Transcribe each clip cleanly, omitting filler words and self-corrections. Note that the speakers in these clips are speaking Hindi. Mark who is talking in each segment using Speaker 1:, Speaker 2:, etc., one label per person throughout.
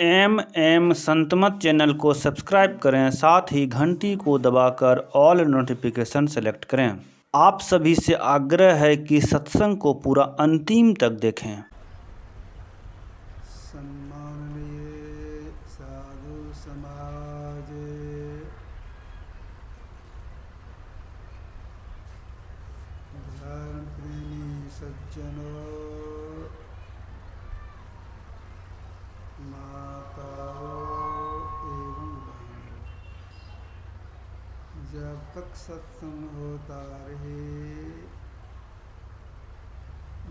Speaker 1: एम संतमत चैनल को सब्सक्राइब करें, साथ ही घंटी को दबाकर ऑल नोटिफिकेशन सेलेक्ट करें। आप सभी से आग्रह है कि सत्संग को पूरा अंतिम तक देखें।
Speaker 2: सम्माननीय साधु समाज, धर्म प्रेमी सज्जनों, माताओं एवं बहनों, जब तक सत्संग होता रहे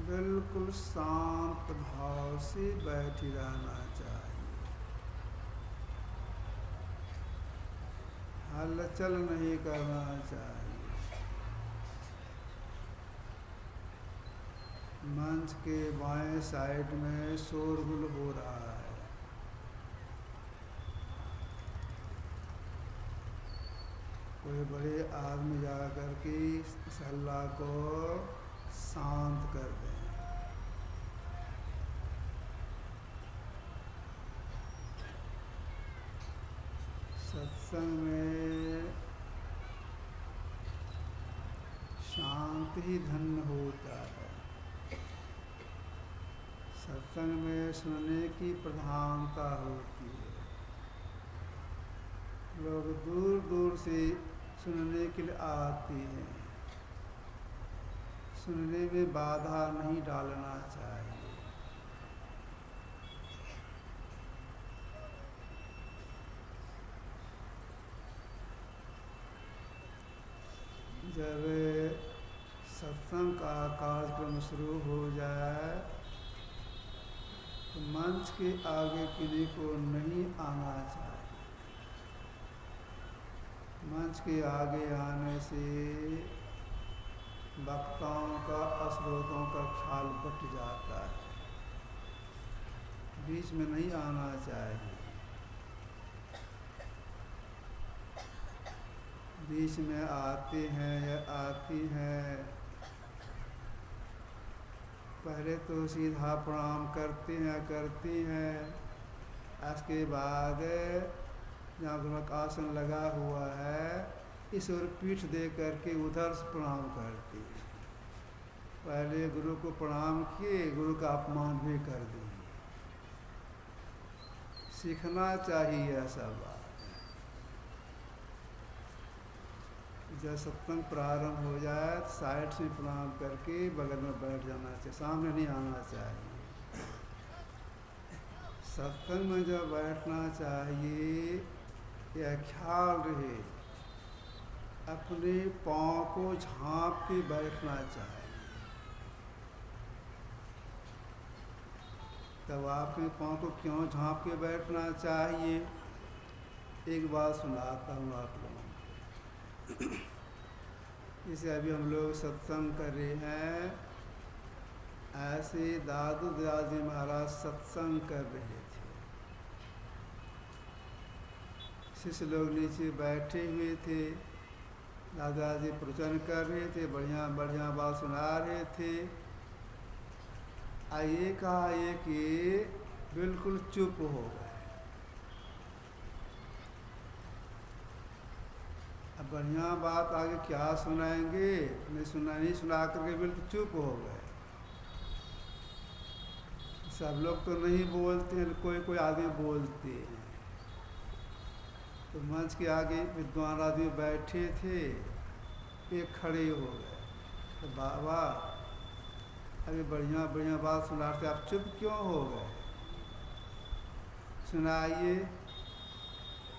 Speaker 2: बिल्कुल शांत भाव से बैठी रहना चाहिए। हलचल नहीं करना चाहिए। मंच के बाएं साइड में शोरगुल हो रहा है। कोई बड़े आदमी जा कर के इस हल्ला को शांत कर दें। सत्संग में शांति ही धन्य होता है। सत्संग में सुनने की प्रधानता होती है। लोग दूर दूर से सुनने के लिए आते हैं। सुनने में बाधा नहीं डालना चाहिए। जब सत्संग का कार्यक्रम शुरू हो जाए तो मंच के आगे किसी को नहीं आना चाहिए। मंच के आगे आने से वक्ताओं का, श्रोताओं का ख्याल बट जाता है। बीच में नहीं आना चाहिए। बीच में आते हैं या आती हैं, पहले तो सीधा प्रणाम करते हैं, उसके बाद जहाँ गुरु का आसन लगा हुआ है इस ओर पीठ दे करके उधर से प्रणाम करते हैं। पहले गुरु को प्रणाम किए, गुरु का अपमान भी कर दिए। सीखना चाहिए ऐसा बात। जब सत्संग प्रारंभ हो जाए साइड से प्रणाम करके बगल में बैठ जाना चाहिए, सामने नहीं आना चाहिए। सत्संग में जब बैठना चाहिए यह ख्याल रहे, अपने पाँव को झांप के बैठना चाहिए। तब आपके पाँव को क्यों झांप के बैठना चाहिए, एक बात सुनाता हूँ आप लोगों को। जैसे अभी हम लोग सत्संग कर रहे हैं, ऐसे दादू दादी महाराज सत्संग कर रहे थे। शिष्य लोग नीचे बैठे हुए थे, दादाजी प्रवचन कर रहे थे, बढ़िया बढ़िया बात सुना रहे थे। आइए कहा ये कि बिल्कुल चुप हो गए। अब बढ़िया बात आगे क्या सुनाएंगे, नहीं सुना करके बिल्कुल चुप हो गए। सब लोग तो नहीं बोलते हैं, कोई कोई आदमी बोलते हैं। तो मंच के आगे विद्वान आदमी बैठे थे, एक खड़े हो गए। तो बाबा अभी बढ़िया बढ़िया बात सुनाते, आप चुप क्यों हो गए, सुनाइए।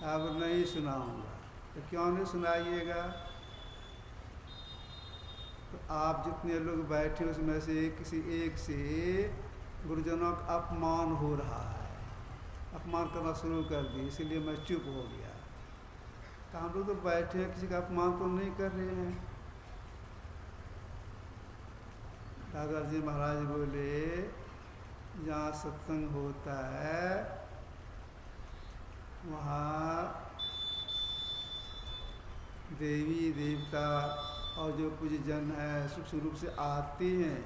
Speaker 2: अब नहीं सुनाऊंगा। तो क्यों नहीं सुनाइएगा, तो आप जितने लोग बैठे उसमें से किसी एक से गुरुजनों का अपमान हो रहा है, अपमान करना शुरू कर दी, इसीलिए मैं चुप हो गया। तो हम लोग तो बैठे हैं, किसी का अपमान तो नहीं कर रहे हैं। दादाजी महाराज बोले जहाँ सत्संग होता है वहाँ देवी देवता और जो पूज्य जन है सूक्ष्म रूप से आते हैं।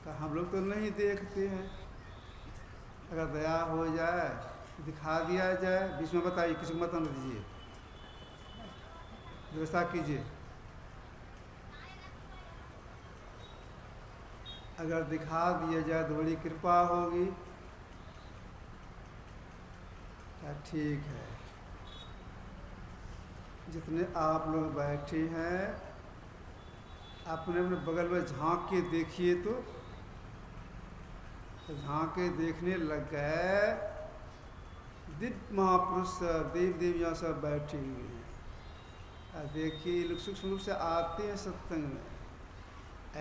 Speaker 2: कहा हम लोग तो नहीं देखते हैं, अगर दया हो जाए दिखा दिया जाए, बीच में बताइए, किसी को मत आने दीजिए, व्यवस्था कीजिए। अगर दिखा दिया जाए तो बड़ी कृपा होगी। क्या ठीक है, जितने आप लोग बैठे हैं अपने अपने बगल में झांक के देखिए, तो झांक के देखने लग गए, दिव्य महापुरुष सब, देव देवियाँ सब बैठे हुए हैं। देखिए लोग सूक्ष्म रूप से आते हैं सत्संग में,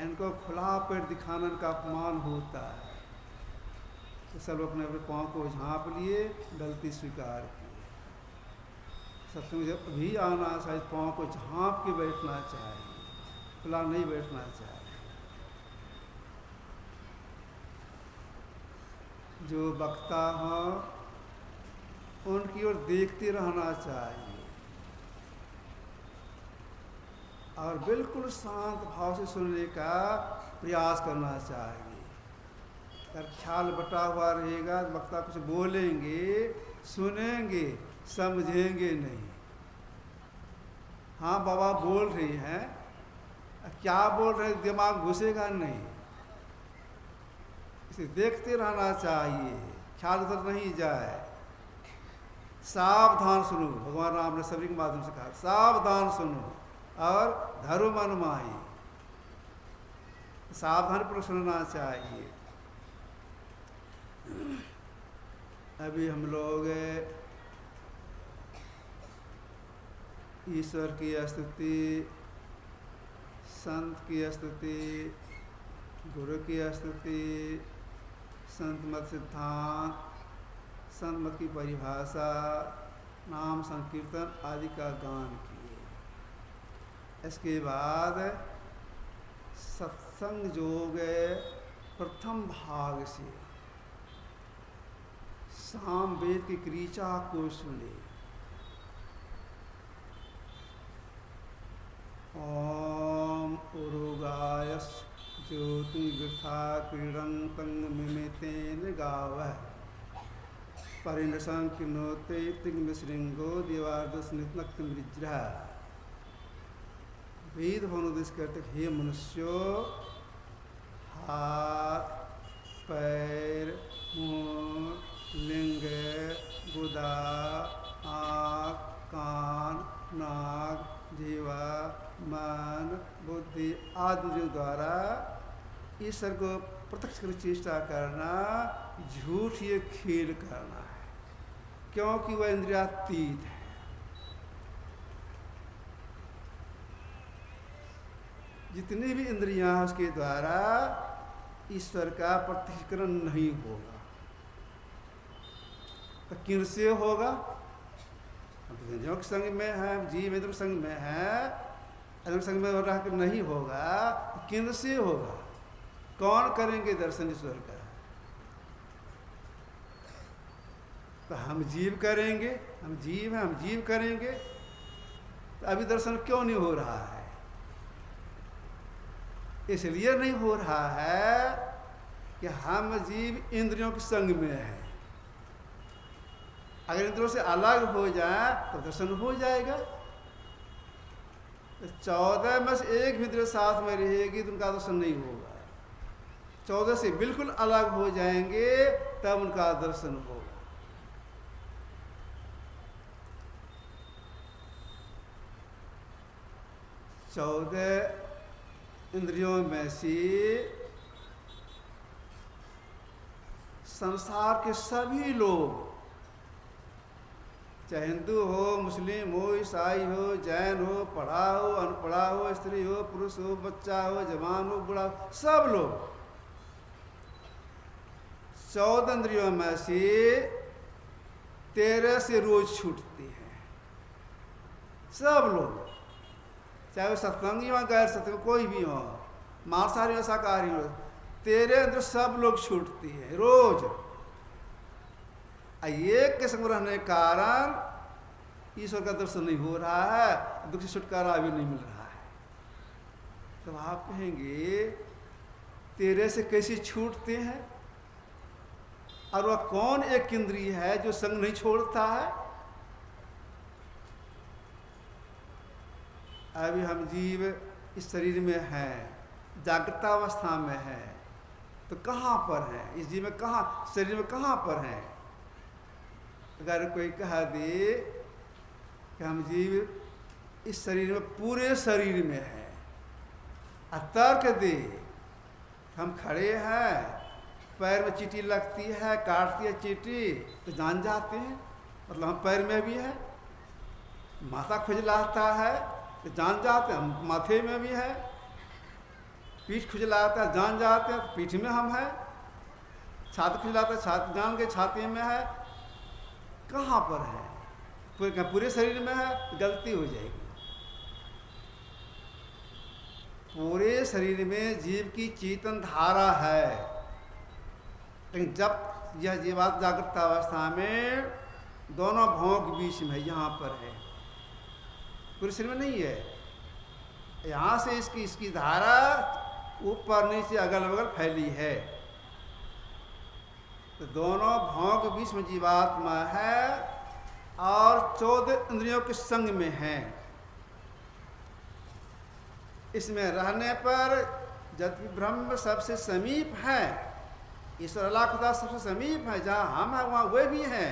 Speaker 2: इनको खुला पेट दिखाना इनका अपमान होता है, तो सब अपने अपने पाँव को झाँप लिए, गलती स्वीकार की। सत्संग में जब भी आना चाहिए पाँव को झाँप के बैठना चाहिए, खुला नहीं बैठना चाहिए। जो वक्ता हों उनकी ओर देखते रहना चाहिए और बिल्कुल शांत भाव से सुनने का प्रयास करना चाहिए। अगर ख्याल बटा हुआ रहेगा, वक्ता कुछ बोलेंगे, सुनेंगे, समझेंगे नहीं। हाँ बाबा बोल रही हैं, क्या बोल रहे दिमाग घुसेगा नहीं, इसे देखते रहना चाहिए, ख्याल उधर नहीं जाए। सावधान सुनो, भगवान राम ने सभी के माध्यम से कहा सावधान सुनो और धरो मन माही, सावधान पूर्वक सुनना चाहिए। अभी हम लोग ईश्वर की स्तुति, संत की स्तुति, गुरु की स्तुति, संत मत सिद्धांत, संत मत की परिभाषा, नाम संकीर्तन आदि का गान किए। इसके बाद सत्संग योग प्रथम भाग से साम वेद की क्रीचा को सुने। ओम उरुगायस ज्योति वृथा क्रीडं तंग मिमेतेन गावः परिणसं किनोते तिग्मश्रृंगो देवार्दस्नित्नक्तमृज्रः। वेद भवनोदेश करते हे मनुष्यो, हाथ, पैर, मुंह, लिंग, गुदा, आँख, कान, नाक, जीवा, मन, बुद्धि आदि द्वारा ईश्वर को प्रत्यक्ष कर चेष्टा करना झूठ ये खेल करना है, क्योंकि वह इंद्रियातीत है। जितनी भी इंद्रियां हैं उसके द्वारा ईश्वर का प्रत्यक्षीकरण नहीं होगा, तो किनसे होगा? इंद्रियों के संग में है, जीव इंद्र संग में है, इंद्र संग में रह कर नहीं होगा, तो किनसे होगा? कौन करेंगे दर्शन ईश्वर का? तो हम जीव करेंगे, हम जीव हैं, हम जीव करेंगे, तो अभी दर्शन क्यों नहीं हो रहा है? इसलिए नहीं हो रहा है कि हम जीव इंद्रियों के संग में हैं। अगर इंद्रियों से अलग हो जाए तो दर्शन हो जाएगा। तो 14 में से एक भी इंद्रिय साथ में रहेगी तो उनका दर्शन नहीं होगा। 14 से बिल्कुल अलग हो जाएंगे तब उनका दर्शन होगा। चौदह इंद्रियों में से संसार के सभी लोग, चाहे हिंदू हो, मुस्लिम हो, ईसाई हो, जैन हो, पढ़ा हो, अनपढ़ा हो, स्त्री हो, पुरुष हो, बच्चा हो, जवान हो, बूढ़ा हो, सब लोग 14 इंद्रियों में से 13 से रोज छूटते हैं। सब लोग, चाहे वो सत्संगी हो, गैर सत्संगी, कोई भी हो, मांसाहारी हो, शाकाहारी हो, 13 इंद्रिय सब लोग छूटती है रोज। एक के संग रहने के कारण ईश्वर का दर्शन नहीं हो रहा है, दुख से छुटकारा भी नहीं मिल रहा है। तब आप कहेंगे तेरे से कैसे छूटते हैं? और वह कौन एक इंद्रिय है जो संग नहीं छोड़ता है? अभी हम जीव इस शरीर में हैं, जागृतावस्था में हैं, तो कहाँ पर हैं? इस जीव में कहाँ, शरीर में कहाँ पर हैं? अगर कोई कह दे कि हम जीव इस शरीर में, पूरे शरीर में हैं, और तर्क दे हम खड़े हैं, पैर में चींटी लगती है, काटती है चींटी, तो जान जाते हैं मतलब हम पैर में भी है। माथा खुजलाता है तो जान जाते हैं हम माथे में भी है। पीठ खुजलाता है जान जाते हैं तो पीठ में हम हैं। छाती खुजलाता है छाती, जान के छाती में है। कहाँ पर है? पूरे शरीर में है, गलती हो जाएगी। पूरे शरीर में जीव की चेतन धारा है, लेकिन जब यह जीवात्मा जागृत अवस्था में दोनों भौं के बीच में, यहाँ पर है, पूरे शरीर में नहीं है। यहाँ से इसकी धारा ऊपर नीचे अगल बगल फैली है, तो दोनों भौं के बीच में जीवात्मा है और 14 इंद्रियों के संग में है। इसमें रहने पर जब ब्रह्म सबसे समीप है, ईश्वर अल्लाह खुदा सबसे समीप है, जहाँ हम हैं वहाँ वे भी हैं,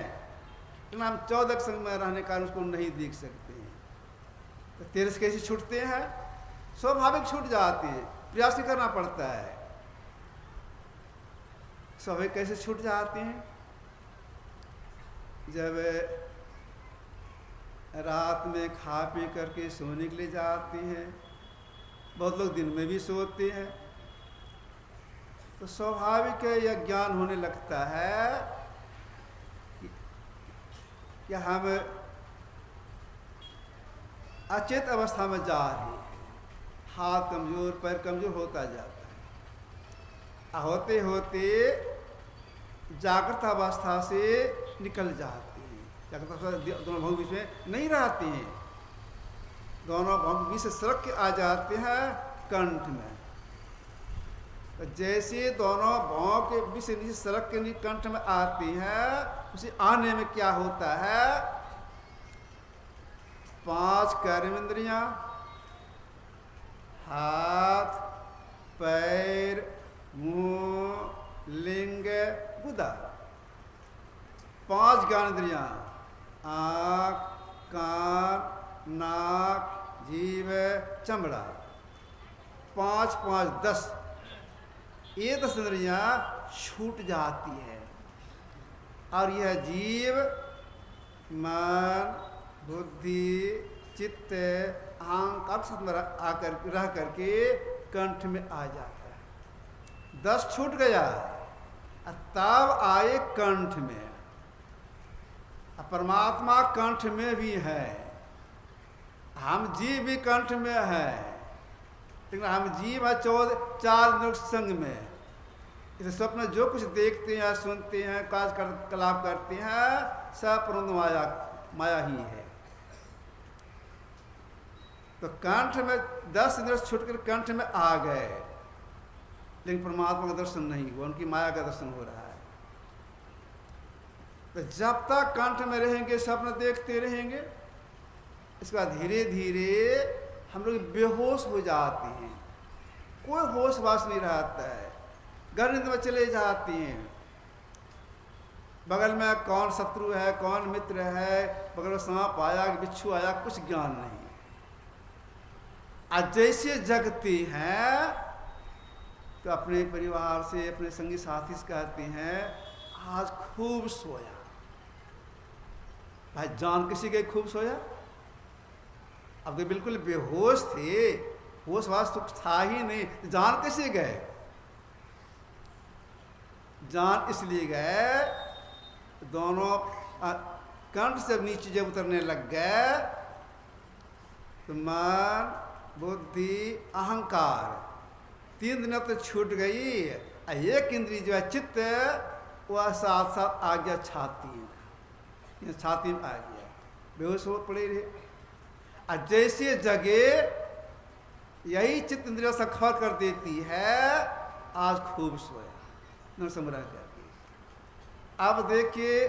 Speaker 2: लेकिन हम 14 के संग में रहने का उसको नहीं देख सकते हैं। तो तेरे से कैसे छूटते हैं? स्वाभाविक छूट जाते हैं, प्रयास ही करना पड़ता है। स्वाभाविक कैसे छूट जाते हैं? जब रात में खा पी करके सोने के लिए जाते हैं, बहुत लोग दिन में भी सोते हैं, तो स्वाभाविक है यह ज्ञान होने लगता है कि हम अचेत अवस्था में जा रहे हैं। हाथ कमजोर, पैर कमजोर होता जाता है, होते होते जागृत अवस्था से निकल जाते हैं। जागृत अवस्था दोनों भौं बीच में नहीं रहते हैं, दोनों भौं बीच से सरक के आ जाते हैं कंठ में। तो जैसे दोनों भौं के बीच से नीचे सरक के कंठ में आती हैं, उसे आने में क्या होता है? 5 कर्मेंद्रियां, हाथ, पैर, मुंह, लिंग, गुदा, 5 ज्ञानेंद्रियां, आँख, कान, नाक, जीभ, चमड़ा, 5 5 10, ये 10 इंद्रियां छूट जाती है। और यह जीव मन, बुद्धि, चित्त, अहंकार साथ में आकर रह करके कंठ में आ जाता है। 10 छूट गया, तब आए कंठ में। परमात्मा कंठ में भी है, हम जीव भी कंठ में है, लेकिन हम जीव है 4 संग में। इस स्वप्न जो कुछ देखते हैं, सुनते हैं, कलाप करते हैं, सब परम माया ही है। तो कंठ में 10 इंद्रिय छूटकर कंठ में आ गए, लेकिन परमात्मा का दर्शन नहीं हुआ, उनकी माया का दर्शन हो रहा है। तो जब तक कंठ में रहेंगे, स्वप्न देखते रहेंगे, इसके बाद धीरे धीरे हम लोग बेहोश हो जाते हैं, कोई होश वास नहीं रहता है, गर्भ में चले जाते हैं। बगल में कौन शत्रु है, कौन मित्र है, बगल में सांप आया, बिच्छू आया, कुछ ज्ञान नहीं। आज जैसे जगते हैं तो अपने परिवार से, अपने संगी साथी से कहते हैं, आज खूब सोया। भाई जान किसी के खूब सोया? अब तो बिल्कुल बेहोश थे, होश वास तो था ही नहीं, जान कैसे गए? जान इसलिए गए, दोनों कंठ से नीचे जब उतरने लग गए तो मन, बुद्धि, अहंकार 3 दिनों तो छूट गई। एक इंद्रिय जो है चित्त, वह साथ साथ आ गया छाती में, छाती में आ गया, बेहोश हो पड़े रहे। और जैसे जगह यही चित्त इंद्रिय से खबर कर देती है आज खूब सोया, न संग्रह करके। अब देखिए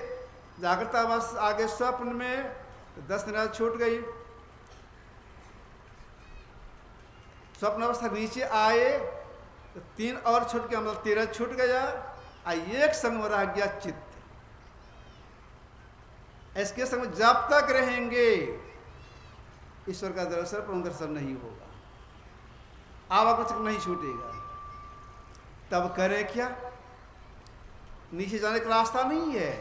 Speaker 2: जागृत अवस्था आगे स्वप्न में तो 10 दिन छूट गई, स्वप्न अवस्था नीचे आए तो 3 और छूट गया, मतलब 13 छूट गया। एक संग में रह गया चित्त। इसके संग जब तक रहेंगे ईश्वर का दर्शन परम दर्शन नहीं होगा, आवागमन नहीं छूटेगा। तब करे क्या? नीचे जाने का रास्ता नहीं है,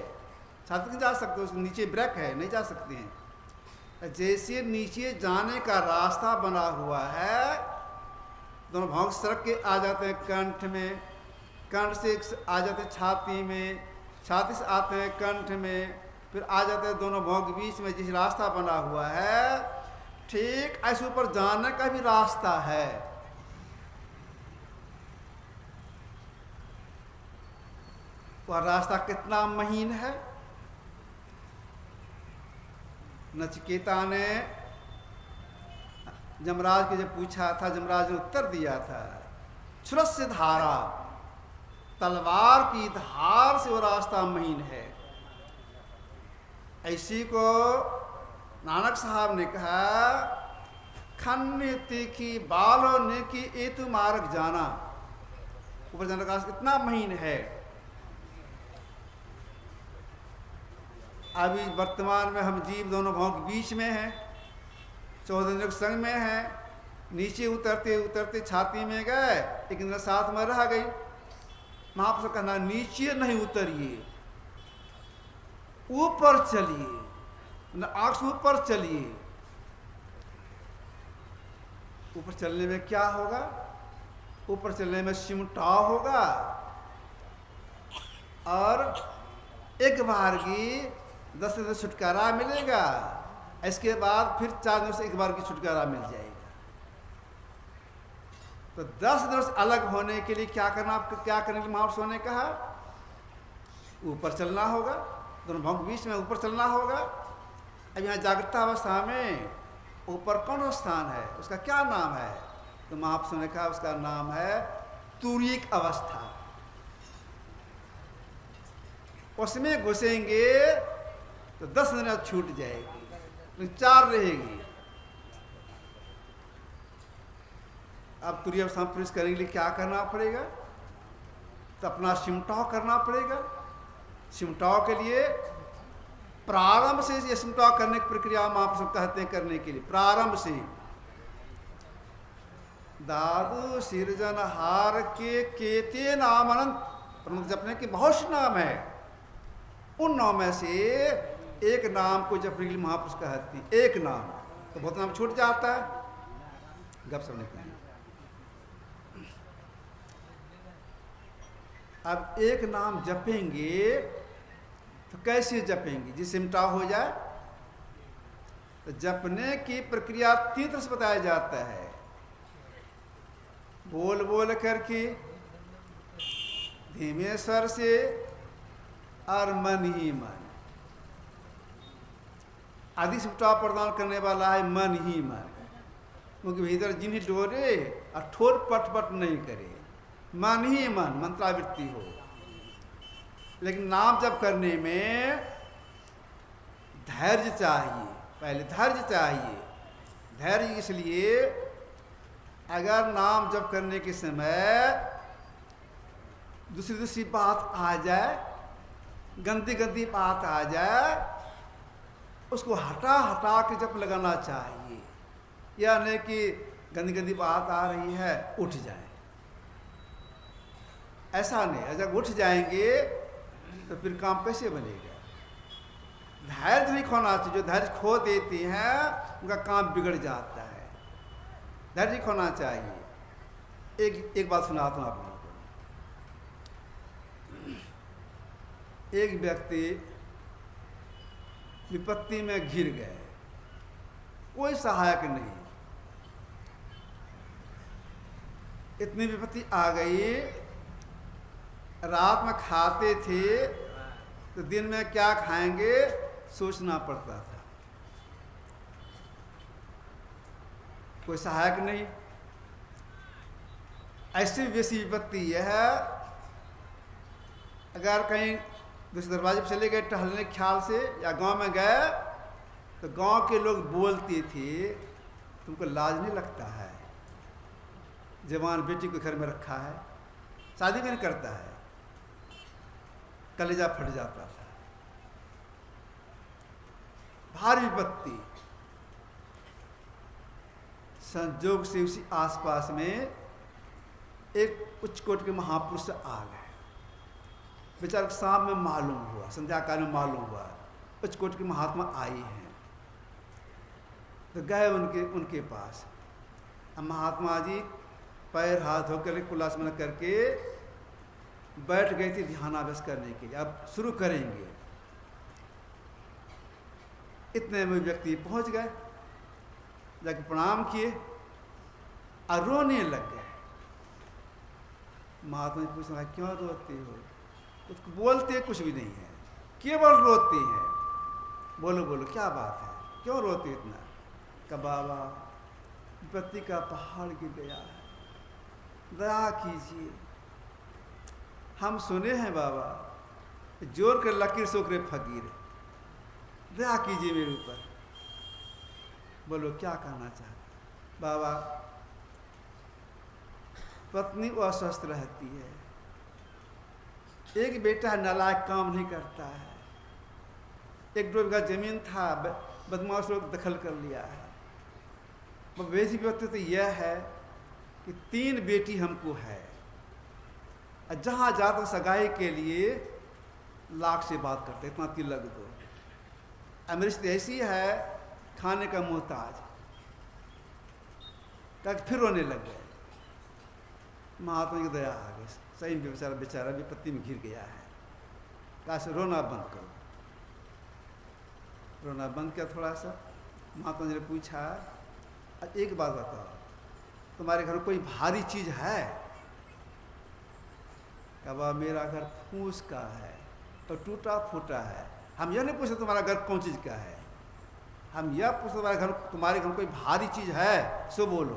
Speaker 2: छात्र नहीं जा सकते, उसके नीचे ब्रेक है, नहीं जा सकते हैं। जैसे नीचे जाने का रास्ता बना हुआ है, दोनों भाग सड़क के आ जाते हैं कंठ में, कंठ से आ जाते हैं छाती में, छाती से आते हैं कंठ में, फिर आ जाते हैं दोनों भाग के बीच में जिस रास्ता बना हुआ है, ठीक ऐसे ऊपर जाने का भी रास्ता है। वह रास्ता कितना महीन है? नचिकेता ने जमराज के जब पूछा था, जमराज ने उत्तर दिया था, छुरस्य धारा, तलवार की धार से वो रास्ता महीन है। ऐसी को नानक साहब ने कहा, खन्य तीखी बालों ने की एतु मार्ग जाना। ऊपर जाने का रास्ता कितना महीन है। अभी वर्तमान में हम जीव दोनों भावों के बीच में हैं, 14 संग में हैं, नीचे उतरते उतरते छाती में गए, लेकिन साथ में रह गई। महापुरुष का कहना, नीचे नहीं उतरिए, ऊपर चलिए, न आंख से ऊपर चलिए। ऊपर चलने में क्या होगा? ऊपर चलने में सिमटाव होगा, और एक बार की 10 दिन से छुटकारा मिलेगा। इसके बाद फिर 4 दिन से एक बार की छुटकारा मिल जाएगा। तो 10 दिन से अलग होने के लिए क्या करना, क्या करने के लिए महापुरुषों ने कहा? ऊपर चलना होगा, दोनों भाव के बीच में ऊपर चलना होगा। अब यहाँ जागृत अवस्था में ऊपर कौन स्थान है, उसका क्या नाम है? तो महापुरुषों ने कहा उसका नाम है तुरीक अवस्था। उसमें घुसेंगे तो 10 दिन छूट जाएगी, लेकिन 4 रहेगी। अब तुरीय अवस्था में प्रवेश करने के लिए क्या करना पड़ेगा? तो अपना सिमटाव करना पड़ेगा। सिमटाव के लिए प्रारंभ से ये सिमटाव करने की प्रक्रिया महापुरुष कहते हैं करने के लिए। प्रारंभ से दादू सिरजनहार के केते नाम अनंत, प्रमुख जपने के बहुत से नाम है। उन नाम में से एक नाम को जपने के लिए महापुरुष कहते हैं। एक नाम तो बहुत नाम छूट जाता है, गप समझने के लिए। अब एक नाम जपेंगे तो कैसे जपेंगे? जिस सिमटा हो जाए तो जपने की प्रक्रिया 3 तरह से बताया जाता है। बोल बोल करके, धीमे स्वर से, और मन ही मन। आदि सिमटा प्रदान करने वाला है मन ही मन, क्योंकि भीतर जिन्हें डोरे और ठोर पट नहीं करे, मन ही मन, मंत्रावृत्ति हो। लेकिन नाम जप करने में धैर्य चाहिए, पहले धैर्य चाहिए। धैर्य इसलिए, अगर नाम जप करने के समय दूसरी बात आ जाए, गंदी बात आ जाए, उसको हटा के जप लगाना चाहिए। या नहीं कि गंदी बात आ रही है उठ जाए, ऐसा नहीं। जब उठ जाएंगे तो फिर काम कैसे बनेगा? धैर्य नहीं खोना चाहिए। जो धैर्य खो देती हैं उनका काम बिगड़ जाता है। धैर्य खोना चाहिए। एक बात सुनाता हूँ आप लोगों को। एक व्यक्ति विपत्ति में घिर गए, कोई सहायक नहीं, इतनी विपत्ति आ गई। रात में खाते थे तो दिन में क्या खाएंगे सोचना पड़ता था, कोई सहायक नहीं। ऐसी वैसी विपत्ति यह है, अगर कहीं दूसरे दरवाजे पर चले गए टहलने ख्याल से या गांव में गए तो गांव के लोग बोलते थे तुमको लाज नहीं लगता है, जवान बेटी को घर में रखा है, शादी भी नहीं करता है। कलेजा फट जाता था। भारी विपत्ति। संजोग से उसी आसपास में एक उच्च कोटि के महापुरुष आ गए। बेचारे शाम में मालूम हुआ, संध्या काल में मालूम हुआ उच्च कोटि के महात्मा आए हैं, तो गए उनके पास। अब महात्मा जी पैर हाथ होकर कुलासमन करके बैठ गए थे ध्यानाभ्यास करने के लिए। अब शुरू करेंगे। इतने में व्यक्ति पहुंच गए, जाके प्रणाम किए और रोने लग गए। महात्मा जी पूछना क्यों रोते हो? कुछ बोलते कुछ भी नहीं है, केवल रोते हैं। बोलो बोलो क्या बात है, क्यों रोते इतना? का बाबा विपत्ति का पहाड़ गिर गया है, दया कीजिए। हम सुने हैं बाबा जोर कर लकीर सोकरे फकीर, दया कीजिए मेरे ऊपर। बोलो क्या कहना चाहते? बाबा पत्नी अस्वस्थ रहती है, एक बेटा नालायक काम नहीं करता है, एक 2 बीघा जमीन था बदमाश लोग दखल कर लिया है। वैसी बात तो यह है कि 3 बेटी हमको है, जहाँ जाता सगाई के लिए लाख से बात करते, इतना तिलक दो। अमृत ऐसी है खाने का मोहताज। फिर रोने लग गए। महात्मा की दया आ गई, सही में बेचारा विपत्ति में घिर गया है। कहा से रोना बंद करो। रोना बंद किया थोड़ा सा। महात्मा जी ने पूछा एक बात बताओ, तुम्हारे घर में कोई भारी चीज है? कहा मेरा घर फूस का है और टूटा फूटा है। हम यह नहीं पूछते तुम्हारा घर कौन चीज का है, हम यह पूछते तुम्हारे घर कोई भारी चीज है सो बोलो।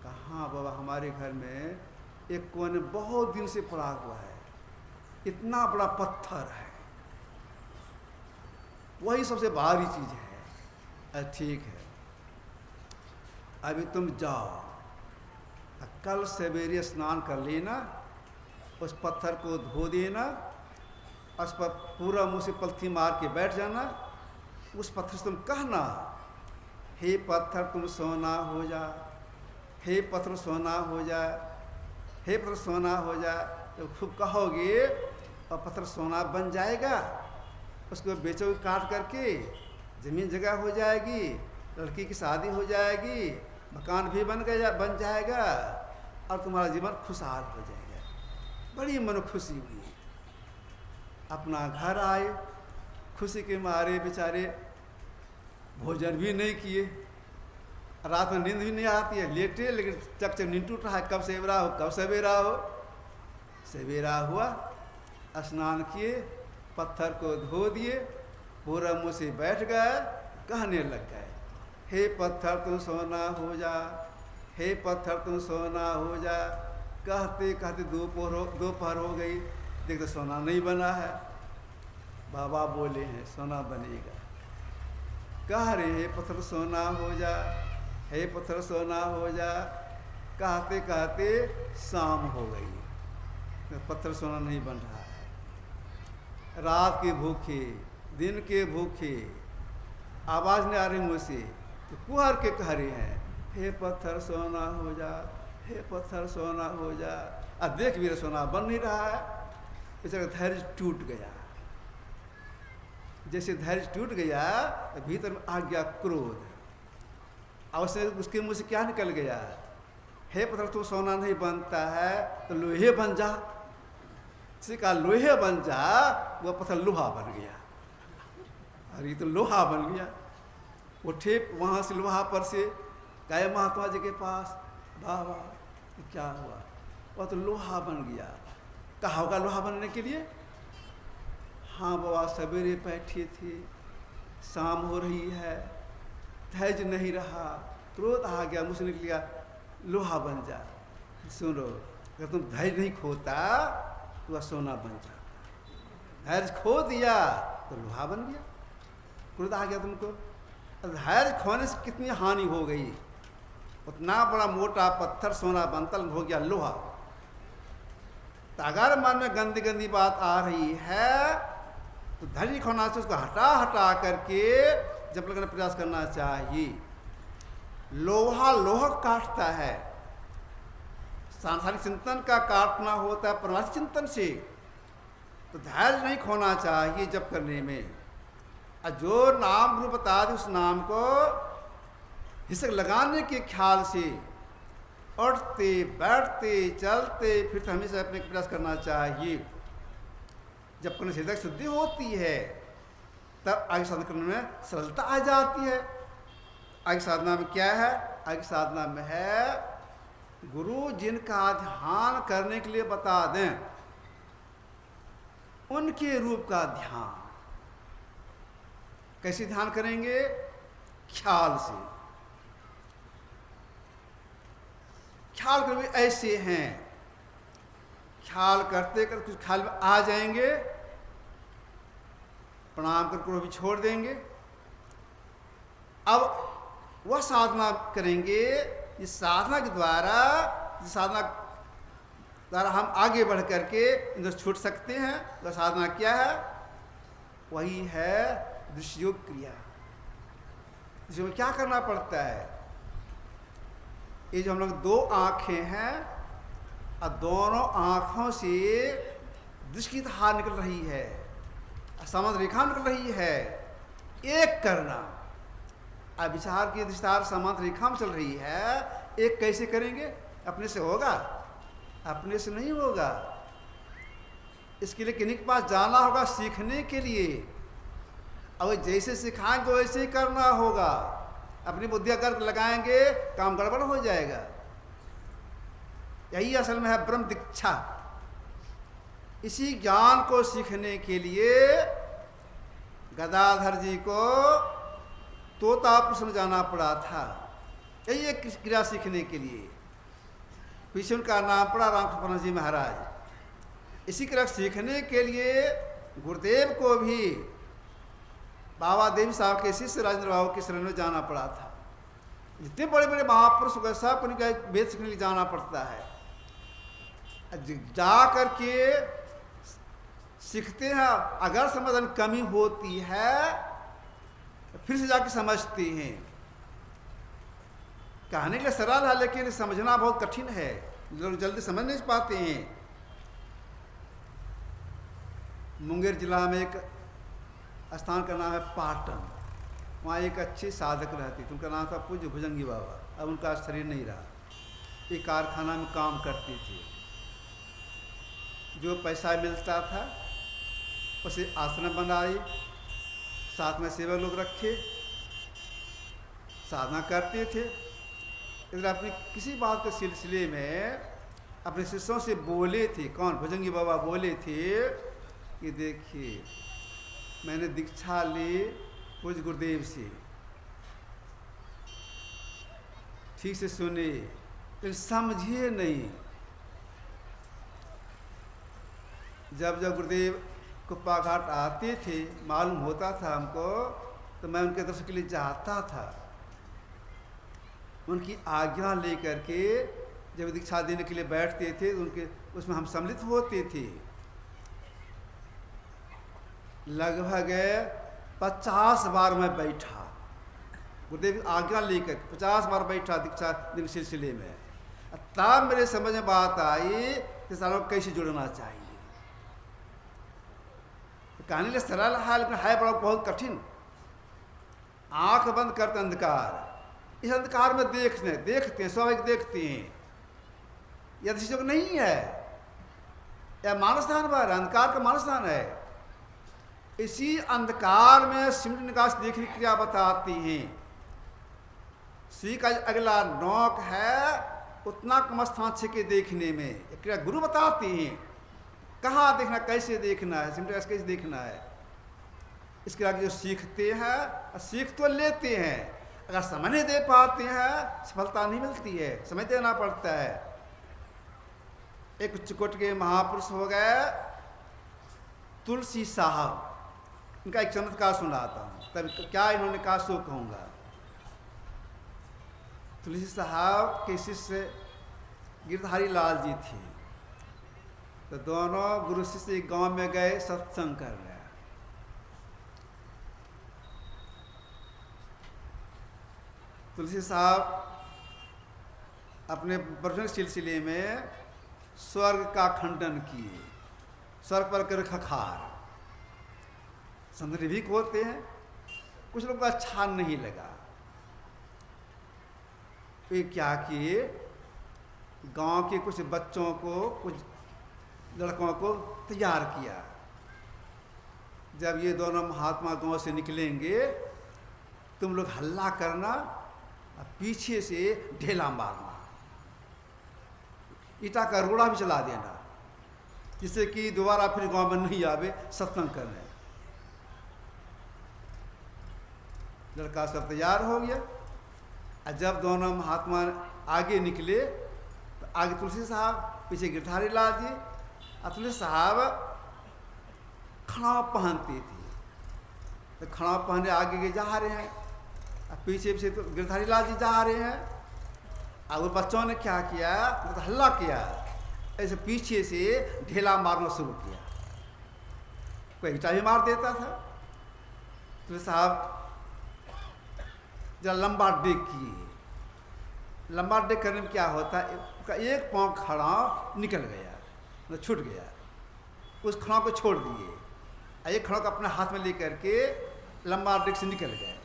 Speaker 2: कहाँ बाबा हमारे घर में एक कोने बहुत दिन से पड़ा हुआ है, इतना बड़ा पत्थर है, वही सबसे भारी चीज है। ठीक है, अभी तुम जाओ, कल सवेरे स्नान कर लेना, उस पत्थर को धो देना, उस पर पूरा मुंह से पलथी मार के बैठ जाना। उस पत्थर से तुम कहना हे पत्थर तुम सोना हो जा, हे पत्थर सोना हो जा, हे पत्थर सोना हो जा। तो खूब कहोगे और पत्थर सोना बन जाएगा। उसको बेचोगे काट करके, ज़मीन जगह हो जाएगी, लड़की की शादी हो जाएगी, मकान भी बन जाएगा और तुम्हारा जीवन खुशहाल हो जाएगा। बड़ी मन खुशी हुई। अपना घर आए, खुशी के मारे बेचारे भोजन भी नहीं किए, रात में नींद भी नहीं आती है, लेटे, लेकिन चक नींद टूट रहा है, कब सवेरा हो कब सवेरा हो। सवेरा हुआ, स्नान किए, पत्थर को धो दिए, पूरा मुँह से बैठ गए, कहने लग गए हे पत्थर तुम सोना हो जा, हे पत्थर तुम सोना हो जा। कहते कहते दोपहर हो गई, देखते सोना नहीं बना है। बाबा बोले हैं सोना बनेगा। कह रहे हे पत्थर सोना हो जा, हे पत्थर सोना हो जा। कहते कहते शाम हो गई, पत्थर सोना नहीं बन रहा है। रात के भूखे, दिन के भूखे, आवाज़ नहीं आ रही मुँह से, तो पुकार के कह रहे हैं हे पत्थर सोना हो जा, हे पत्थर सोना हो जा। अब देख भी सोना बन नहीं रहा है। बेचारा धैर्य टूट गया। जैसे धैर्य टूट गया तो भीतर में आ गया क्रोध। और उसके मुंह से क्या निकल गया? हे पत्थर तो सोना नहीं बनता है तो लोहे बन जा। किसी का लोहे बन जा, वो पत्थर लोहा बन गया। अरे तो लोहा बन गया। उठे वहाँ से लोहा पर से गए महात्मा जी के पास, बाबा क्या हुआ? वो तो लोहा बन गया। कहा होगा लोहा बनने के लिए? हाँ बाबा सवेरे बैठे थे, शाम हो रही है, धैर्य नहीं रहा, क्रोध आ गया, मुझसे निकल गया लोहा बन जा। सुनो, अगर तुम धैर्य नहीं खोता तो वह सोना बन जाता। धैर्य खो दिया तो लोहा बन गया, क्रोध आ गया तुमको। धैर्य खोने से कितनी हानि हो गई। उतना बड़ा मोटा पत्थर सोना बनता हो गया लोहा। तो अगर मन में गंदी गंदी बात आ रही है तो धैर्य खोना से उसको हटा हटा करके जब लगना प्रयास करना चाहिए। लोहा लोहा काटता है, सांसारिक चिंतन का काटना होता है परमार्थ चिंतन से। तो धैर्य नहीं खोना चाहिए जब करने में। और जो नाम रूप बता दे उस नाम को हिस्से लगाने के ख्याल से उठते बैठते चलते फिर हमेशा अपने प्रयास करना चाहिए। जब अपने हृदय शुद्धि होती है तब आगे साधना करने में सरलता आ जाती है। आगे साधना में क्या है? आगे साधना में है गुरु जिनका ध्यान करने के लिए बता दें उनके रूप का ध्यान। कैसे ध्यान करेंगे? ख्याल से। ख्याल करके ऐसे हैं, ख्याल करते करते कुछ ख्याल में आ जाएंगे, प्रणाम करके भी छोड़ देंगे। अब वह साधना करेंगे इस साधना के द्वारा, इस साधना द्वारा हम आगे बढ़ करके इधर छूट सकते हैं। वह साधना क्या है? वही है दृश्य योग क्रिया। इसमें क्या करना पड़ता है? ये जो हम लोग दो आँखें हैं और दोनों आँखों से दृष्टि की धार निकल रही है, समझ रेखा निकल रही है। एक करना, अब विचार की दृष्टार समांत रेखा में चल रही है। एक कैसे करेंगे? अपने से होगा? अपने से नहीं होगा। इसके लिए किन्हीं के पास जाना होगा सीखने के लिए। अब जैसे सिखाएंगे वैसे ही करना होगा। अपनी बुद्धि अगर लगाएंगे काम गड़बड़ हो जाएगा। यही असल में है ब्रह्म दीक्षा। इसी ज्ञान को सीखने के लिए गदाधर जी को तोतापुर जाना पड़ा था। यही एक क्रिया सीखने के लिए। पीछे उनका नाम पड़ा रामकृष्ण जी महाराज। इसी क्रिया सीखने के लिए गुरुदेव को भी बाबा देवी साहब के शिष्य राजेंद्र बाबू के शरण में जाना पड़ा था। जितने बड़े बड़े महापुरुष हो गए सब उनका वेद सीखने के लिए जाना पड़ता है। जा करके सीखते हैं। अगर समझ में कमी होती है फिर से जाके समझते हैं। कहने के लिए सरल है लेकिन समझना बहुत कठिन है। लोग जल्दी समझ नहीं पाते हैं। मुंगेर जिला में एक स्थान का नाम है पाटन। वहाँ एक अच्छे साधक रहते थे, उनका नाम था पूज्य भुजंगी बाबा। अब उनका शरीर नहीं रहा। एक कारखाना में काम करते थे। जो पैसा मिलता था उसे आश्रम बनाए, साथ में सेवक लोग रखे, साधना करते थे। इधर अपने किसी बात के सिलसिले में अपने शिष्यों से बोले थे। कौन? भुजंगी बाबा बोले थे कि देखिए मैंने दीक्षा ली पूज्य गुरुदेव से, ठीक से सुने लेकिन समझिए नहीं। जब जब गुरुदेव कुप्पा घाट आते थे मालूम होता था हमको, तो मैं उनके दर्शन के लिए जाता था। उनकी आज्ञा लेकर के जब दीक्षा देने के लिए बैठते थे उनके उसमें हम सम्मिलित होते थे। लगभग 50 बार मैं बैठा, गुरुदेव आज्ञा लेकर 50 बार बैठा दीक्षा देने के सिलसिले में। तब मेरे समझ में बात आई कि सालों को कैसे जुड़ना चाहिए। तो कहानी ले सरल है लेकिन है बड़ा बहुत कठिन। आंख बंद करते अंधकार, इस अंधकार में देखते हैं स्वाभाविक देखते हैं। यह दृष्टि नहीं है, यह मानस्थान पर अंधकार का मानस्थान है। इसी अंधकार में सिमट निकास देखने की क्रिया बताती हैं। सी का अगला नौक है उतना कम स्थान छिके देखने में क्रिया गुरु बताती हैं। कहाँ देखना, कैसे देखना है, सिमट निकास कैसे देखना है। इसके आगे जो सीखते हैं सीख तो लेते हैं, अगर समय नहीं दे पाते हैं सफलता नहीं मिलती है। समय देना पड़ता है। एक चिकोट के महापुरुष हो गए तुलसी साहब। इनका एक चमत्कार सुनाता हूँ, तब क्या इन्होंने कहा सो कहूँगा। तुलसी साहब के शिष्य गिरधारी लाल जी थे, तो दोनों गुरु शिष्य एक गांव में गए सत्संग कर रहे। तुलसी साहब अपने प्रवचन सिलसिले में स्वर्ग का खंडन किए, स्वर्ग पर कर खखार। संदर्भिक होते हैं, कुछ लोग को अच्छा नहीं लगा। वे क्या किए, गांव के कुछ बच्चों को, कुछ लड़कों को तैयार किया। जब ये दोनों महात्मा गांव से निकलेंगे, तुम लोग हल्ला करना, पीछे से ढेला मारना, ईटा का रोड़ा भी चला देना, जिससे कि दोबारा फिर गांव में नहीं आवे सत्संग करने। लड़का सब तैयार हो गया। और जब दोनों महात्मा आगे निकले, तो आगे तुलसी साहब, पीछे गिरधारी लाल जी। और तुलसी साहब खड़ा पहनते थे, तो खड़ा पहने आगे जा रहे हैं, और पीछे पीछे तो गिरधारी लाल जी जा रहे हैं। और वो बच्चों ने क्या किया, तो हल्ला किया, ऐसे पीछे से ढेला मारना शुरू किया। कोई ईटा भी मार देता था। तुलसी साहब जरा लंबा डेग किए। लंबा डेग करने में क्या होता है, उसका एक पाँव खड़ा निकल गया, मतलब छूट गया। उस खड़ा को छोड़ दिए, और एक खड़ा को अपने हाथ में लेकर के लंबा डेग से निकल गए।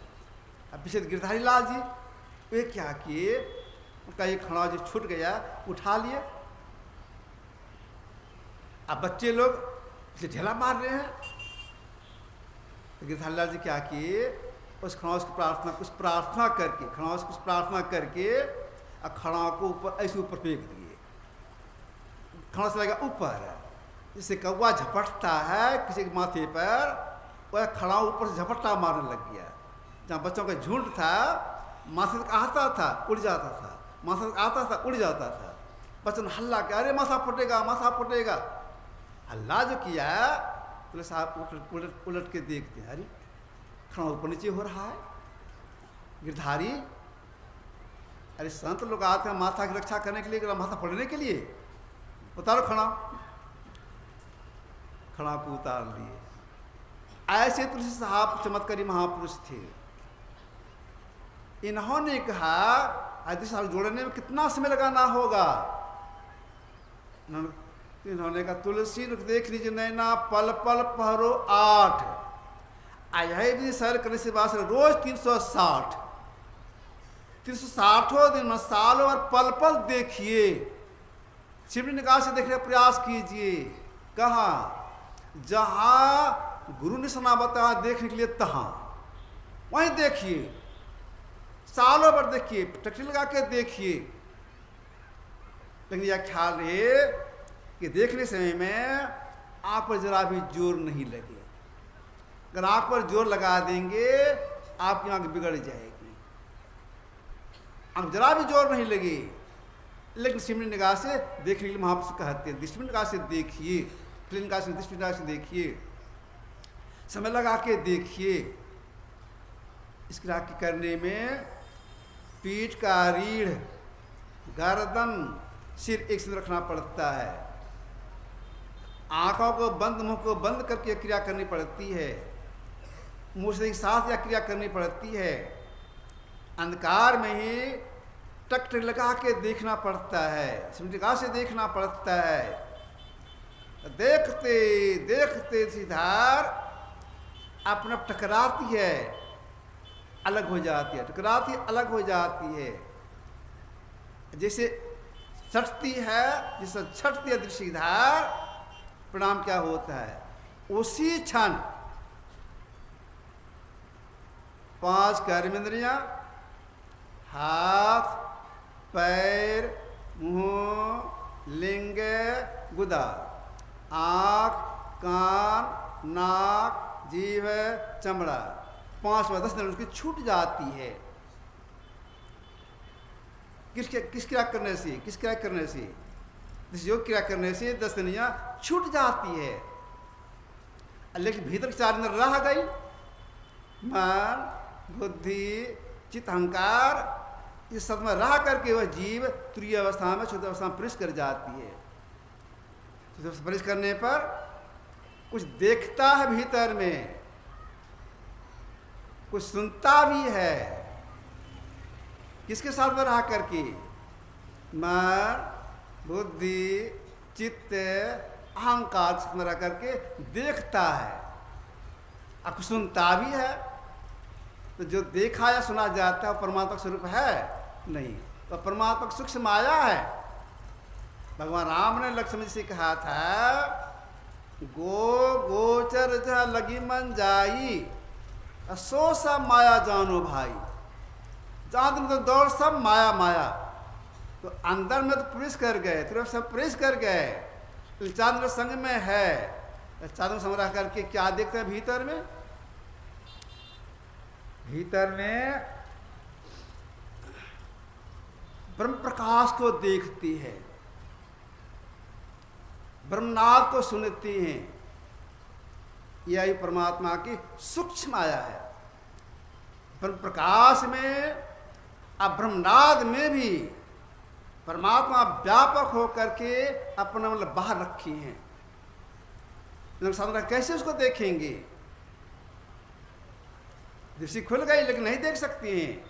Speaker 2: अब पीछे गिरधारी लाल जी वे क्या किए, उनका एक खड़ा जो छूट गया उठा लिए। अब बच्चे लोग इसे ढेला मार रहे हैं, तो गिरधारी लाल जी क्या किए, उस खड़ाउस की प्रार्थना, कुछ प्रार्थना करके, खड़ाउस कुछ प्रार्थना करके और खड़ा को ऊपर ऐसे ऊपर फेंक दिए। खड़ा से लगा ऊपर, जिससे कौवा झपटता है किसी के माथे पर, वह खड़ा ऊपर से झपट्टा मारने लग गया। जहाँ बच्चों का झुंड था, माथे तक आता था उड़ जाता था, माथा तक आता था उड़ जाता था। बच्चों ने हल्ला किया, अरे माथा फटेगा, माथा फटेगा। हल्ला जो किया, तो साहब उलट के देखते हैं, अरे खड़ा ऊपर नीचे हो रहा है। गिरधारी, अरे संत लोग आते हैं माथा की रक्षा करने के लिए, माथा फोड़ने के लिए, उतारो खड़ा। खड़ा को उतार लिए। ऐसे तुलसी साहब चमत्कारी महापुरुष थे। इन्होंने कहा आदि साल जोड़ने में कितना समय लगाना होगा। इन्होंने कहा तुलसी देख लीजिए नैना पल पल पहरो 8, आया भी सैर करने से बाद रोज 360 दिन में सालों और पल पल देखिए, शिवनी निकाह से देखने का प्रयास कीजिए। कहाँ, जहाँ गुरु ने सुना बताया देखने के लिए, तहाँ वहीं देखिए, सालों भर देखिए, टकरी लगा के देखिए। लेकिन यह ख्याल रहे कि देखने समय में आप पर जरा भी जोर नहीं लगे। अगर आँख पर जोर लगा देंगे, आपकी आँख बिगड़ जाएगी। आँख जरा भी जोर नहीं लगे। लेकिन सिमरी निगाह से देखने के लिए महापुरुष कहते हैं, दृष्टि निगाह से देखिए, फिर निगाह से दृष्टि निगाह से देखिए, समय लगा के देखिए। इस क्रिया के करने में पीठ का रीढ़, गर्दन, सिर एक साथ रखना पड़ता है। आँखों को बंद, मुंह को बंद करके क्रिया करनी पड़ती है। मुंह से सांस या क्रिया करनी पड़ती है। अंधकार में ही टक लगा के देखना पड़ता है, निगाह से देखना पड़ता है। देखते देखते सीधार अपने टकराती है, अलग हो जाती है, टकराती अलग हो जाती है। जैसे छटती है, जैसे छटती है दृष्टिधार, परिणाम क्या होता है, उसी क्षण 5 कर्मेंद्रियां, हाथ, पैर, मुंह, लिंग, गुदा, आँख, कान, नाक, जीभ, चमड़ा, 5 व 10 दिन उसकी छूट जाती है। किस क्रिया करने से, किस क्रिया करने से? इस योग क्रिया करने से 10 इंद्रियां छूट जाती है, लेकिन भीतर 4 इंद्रियां रह गई, मन, बुद्धि, चित्त, अहंकार, इस सब में रह करके वह जीव तुरीय अवस्था में, शुद्ध अवस्था में प्रवेश कर जाती है। प्रवेश करने पर कुछ देखता है भीतर में, कुछ सुनता भी है, किसके साथ में रह करके? मन, बुद्धि, चित्त, अहंकार से रह करके देखता है, और कुछ सुनता भी है। तो जो देखा या सुना जाता है वो परमात्मा स्वरूप है नहीं, तो परमात्मा सूक्ष्म माया है। भगवान राम ने लक्ष्मण जी से कहा था, गोचर जहाँ लगी मन जाई, सो सब माया जानो भाई। जहाँ तुम तो दौड़ सब माया माया, तो अंदर में तो प्रवेश कर गए, तो सब प्रवेश कर गए, चांद्र संग में है। चांद्र संग रह करके क्या देखते हैं भीतर में? भीतर में ब्रह्म प्रकाश को देखती है, ब्रह्मनाद को सुनती हैं। यही परमात्मा की सूक्ष्म माया है। ब्रह्म प्रकाश में और ब्रह्मनाद में भी परमात्मा व्यापक होकर के अपना मतलब बाहर रखी हैं। साधना कैसे उसको देखेंगे? दृष्टि खुल गई लेकिन नहीं देख सकती हैं,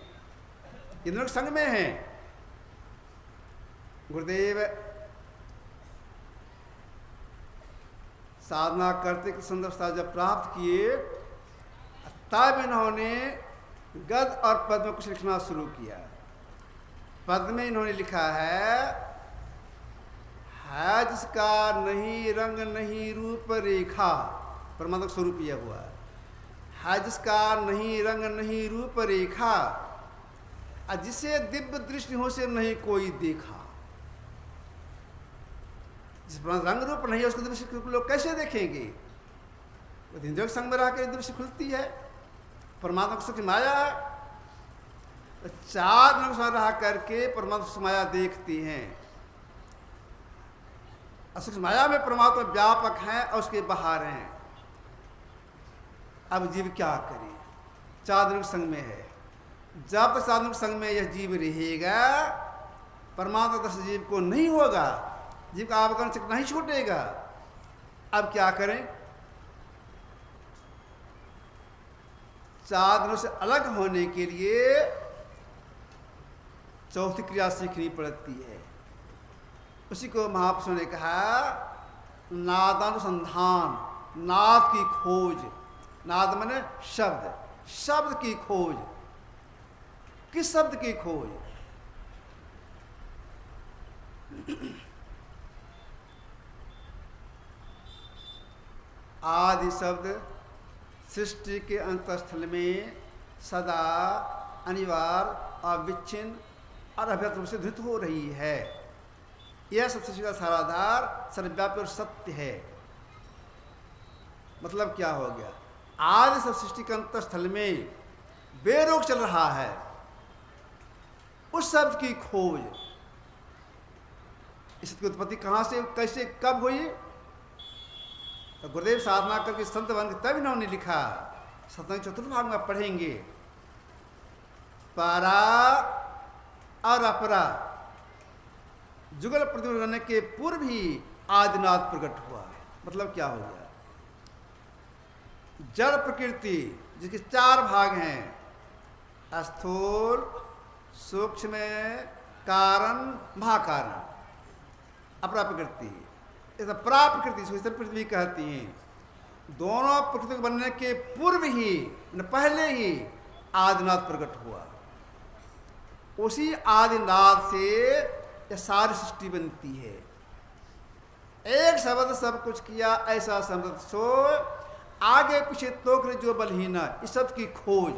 Speaker 2: इंद्र संग में है। गुरुदेव साधना करते सुंदरता जब प्राप्त किए, तब इन्होंने गद और पद में कुछ लिखना शुरू किया। पद में इन्होंने लिखा है जिसका नहीं रंग नहीं रूप रेखा, परमात्मा स्वरूप यह हुआ है जिसका नहीं रंग नहीं रूप रेखा, जिसे दिव्य दृष्टि हो से नहीं कोई देखा। जिस पर रंग रूप नहीं है उसको दृष्टि लोग कैसे देखेंगे? इंद्रियों के संग में रह कर दृष्टि खुलती है। परमात्मा की सूक्ष्म माया है, तो 4 लोग संग रह करके परमात्मा की माया देखती हैं। सूक्ष्म माया में परमात्मा व्यापक है और उसके बाहर हैं। अब जीव क्या करे? 4 लोग संग में है। जब तक 4 लोग संग में यह जीव रहेगा, परमात्मा दर्शन जीव को नहीं होगा, जीव का आवरण से नहीं छूटेगा। अब क्या करें? 4 दिनों से अलग होने के लिए चौथी क्रिया सीखनी पड़ती है। उसी को महापुरुषों ने कहा नादानुसंधान, नाद की खोज। नाद माने शब्द, शब्द की खोज। किस शब्द की खोज? आदि शब्द सृष्टि के अंतस्थल में सदा अनिवार्य, अविच्छिन्न और अभ्यक्त रूप से धृत हो रही है। यह सब सृष्टि का साराधार, सर्वव्यापी और सत्य है। मतलब क्या हो गया? आदि सब सृष्टि के अंतस्थल में बेरोक चल रहा है। उस शब्द की खोज, इस की उत्पत्ति कहाँ से, कैसे, कब हुई? तो गुरुदेव साधना करके संत बन के तब इन्होंने लिखा। सतसंग चतुर्थ भाग में पढ़ेंगे, पारा और अपरा जुगल प्रतियुग रहने के पूर्व ही आदिनाथ प्रकट हुआ। मतलब क्या हो गया? जड़ प्रकृति जिसके 4 भाग हैं, स्थूल, सूक्ष्म, कारण, महाकारण, अपरा प्रकृति, ऐसा परा प्रकृति, इसको पृथ्वी कहती हैं। दोनों प्रकृति के बनने के पूर्व ही, पहले ही आदिनाथ प्रकट हुआ। उसी आदिनाथ से यह सारी सृष्टि बनती है। एक शब्द सब कुछ किया, ऐसा शब्द सो आगे पीछे तोकर जो बलहीना, इस शब्द की खोज।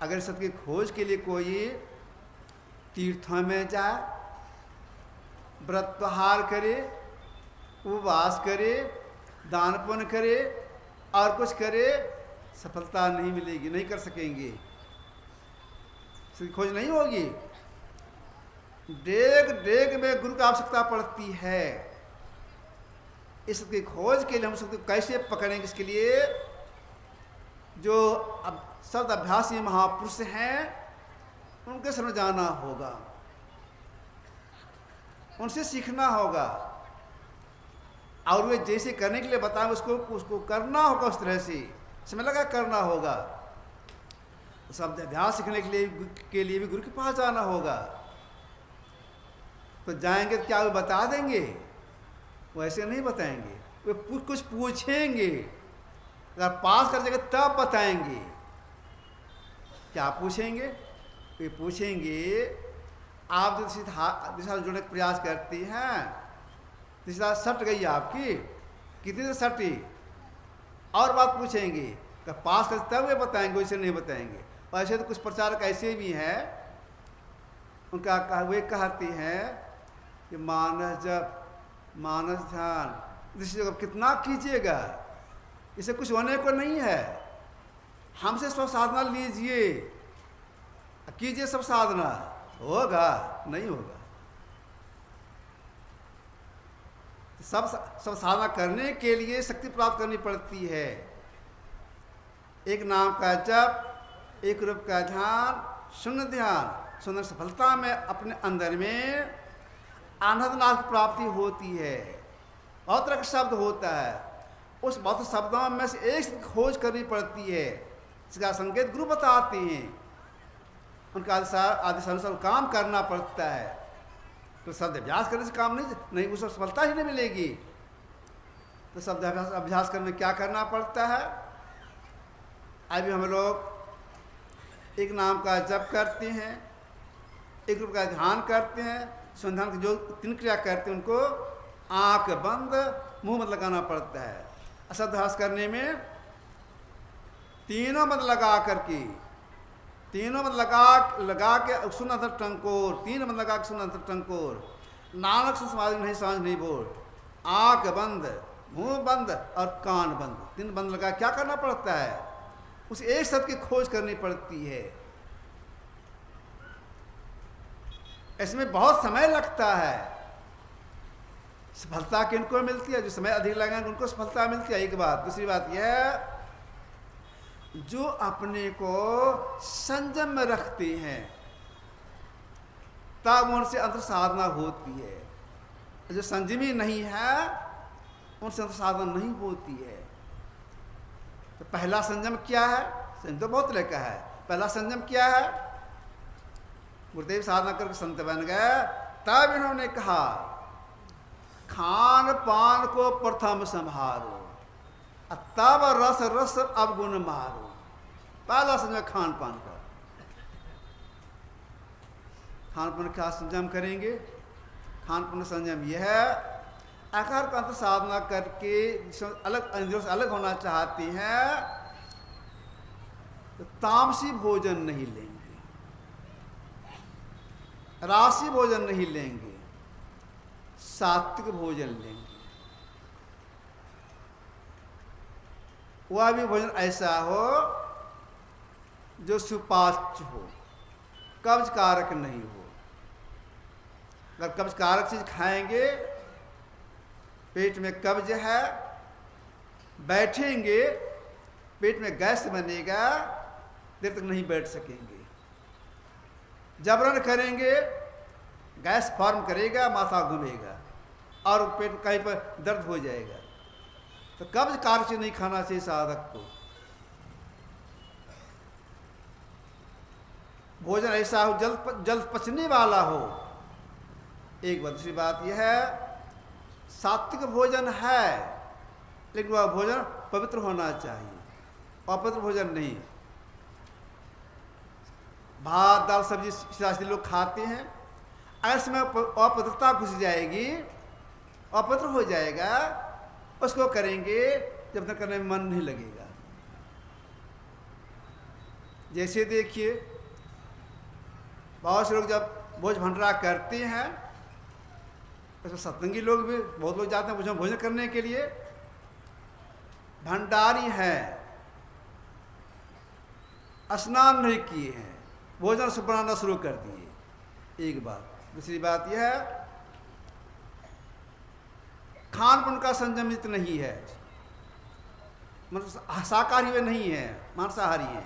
Speaker 2: अगर इस शब्द की खोज के लिए कोई तीर्थों में जाए, व्रत त्योहार करे, उपवास करे, दान पुण्य करे और कुछ करे, सफलता नहीं मिलेगी, नहीं कर सकेंगे, इसकी खोज नहीं होगी। डेग डेग में गुरु की आवश्यकता पड़ती है। इसकी खोज के लिए हम सबको कैसे पकड़ेंगे, इसके लिए जो अब शब्द अभ्यासी महापुरुष हैं उनके शरण जाना होगा, उनसे सीखना होगा, और वे जैसे करने के लिए बताएं उसको करना होगा, उस तरह से समय लगा करना होगा। शब्द अभ्यास सीखने के लिए भी गुरु के पास जाना होगा। तो जाएंगे तो क्या वे बता देंगे? वैसे नहीं बताएंगे, वे कुछ पूछेंगे, अगर पास कर जाएंगे तब बताएंगे। क्या पूछेंगे? वे पूछेंगे आप जो दिशा जुड़ने का प्रयास करती हैं, दिशा सट गई आपकी, कितनी देर सटी, और बात पूछेंगे। अगर पास कर तब वे बताएंगे, वैसे नहीं बताएंगे। और ऐसे तो कुछ प्रचारक ऐसे भी हैं, उनका वे कहती हैं कि मानस जप, मानस ध्यान, दृष्टि जब कितना कीजिएगा, इसे कुछ होने को नहीं है। हमसे सब साधना लीजिए, कीजिए सब साधना, होगा नहीं होगा। सब साधना करने के लिए शक्ति प्राप्त करनी पड़ती है। एक नाम का जप, एक रूप का ध्यान, शून्य ध्यान, शून्य सफलता में अपने अंदर में आनंदनाथ की प्राप्ति होती है। बहुत तरह का शब्द होता है, उस बहुत शब्दों में से एक खोज करनी पड़ती है। इसका संकेत गुरु बताते हैं, उनका आदेश अनुसार काम करना पड़ता है। तो शब्द अभ्यास करने से काम नहीं उसको सफलता ही नहीं मिलेगी। तो शब्द अभ्यास करने में क्या करना पड़ता है? अभी हम लोग एक नाम का जप करते हैं, एक रूप का ध्यान करते हैं, संध्यान की जो 3 क्रिया करते हैं उनको आंख बंद मुंह मत लगाना पड़ता है। अभ्यास करने में तीनों मत लगा करके, तीनों मत लगा के सुन अंतर टंकोर, 3 मत लगा के सुन अंतर टंकोर, नानक से समाधि नहीं सांझ नहीं बोल, आंख बंद, मुंह बंद और कान बंद, 3 बंद लगा क्या करना पड़ता है? उस एक शब्द की खोज करनी पड़ती है। इसमें बहुत समय लगता है। सफलता किनको मिलती है? जो समय अधिक लगाएंगे उनको सफलता मिलती है, एक बात। दूसरी बात यह, जो अपने को संयम में रखते हैं तब उनसे अंतर साधना होती है। जो संयमी नहीं है उनसे अंतर साधना नहीं होती है। तो पहला संयम क्या है? संयम तो बहुत तरह का है। पहला संयम क्या है? गुरुदेव साधना करके संत बन गए, तब इन्होंने कहा खान पान को प्रथम संभालो, तब रस रस अवगुण मारो। पहला संयम खान पान का। खान पान क्या संयम करेंगे? खान पान संयम यह है, आकार का अंतर साधना करके अलग इंद्रियों से अलग होना चाहते हैं तो तामसी भोजन नहीं लेंगे, राशि भोजन नहीं लेंगे, सात्विक भोजन लेंगे। वह भी भोजन ऐसा हो जो सुपाच्य हो, कब्ज कारक नहीं हो। अगर कब्ज कारक चीज खाएंगे, पेट में कब्ज है, बैठेंगे पेट में गैस बनेगा, देर तक नहीं बैठ सकेंगे। जबरन करेंगे गैस फॉर्म करेगा, माथा घूमेगा और पेट कहीं पर दर्द हो जाएगा। तो कब्ज कारक चीज नहीं खाना चाहिए साधक को। भोजन ऐसा हो जल्द पचने वाला हो, एक बात। दूसरी बात यह है, सात्विक भोजन है लेकिन वह भोजन पवित्र होना चाहिए, अपवित्र भोजन नहीं। भात दाल सब्जी शास्त्री लोग खाते हैं, अगर इसमें अपवित्रता घुस जाएगी, अपवित्र हो जाएगा, उसको करेंगे जब तक करने में मन नहीं लगेगा। जैसे देखिए बहुत से लोग जब भोज भंडारा करते हैं, उसमें सत्संगी लोग भी बहुत लोग जाते हैं भोजन करने के लिए। भंडारी हैं, स्नान नहीं किए हैं, भोजन से बनाना शुरू कर दिए, एक बात। दूसरी बात यह है, खान पान का संयमित नहीं है, मतलब शाकाहारी वे नहीं है, मांसाहारी है,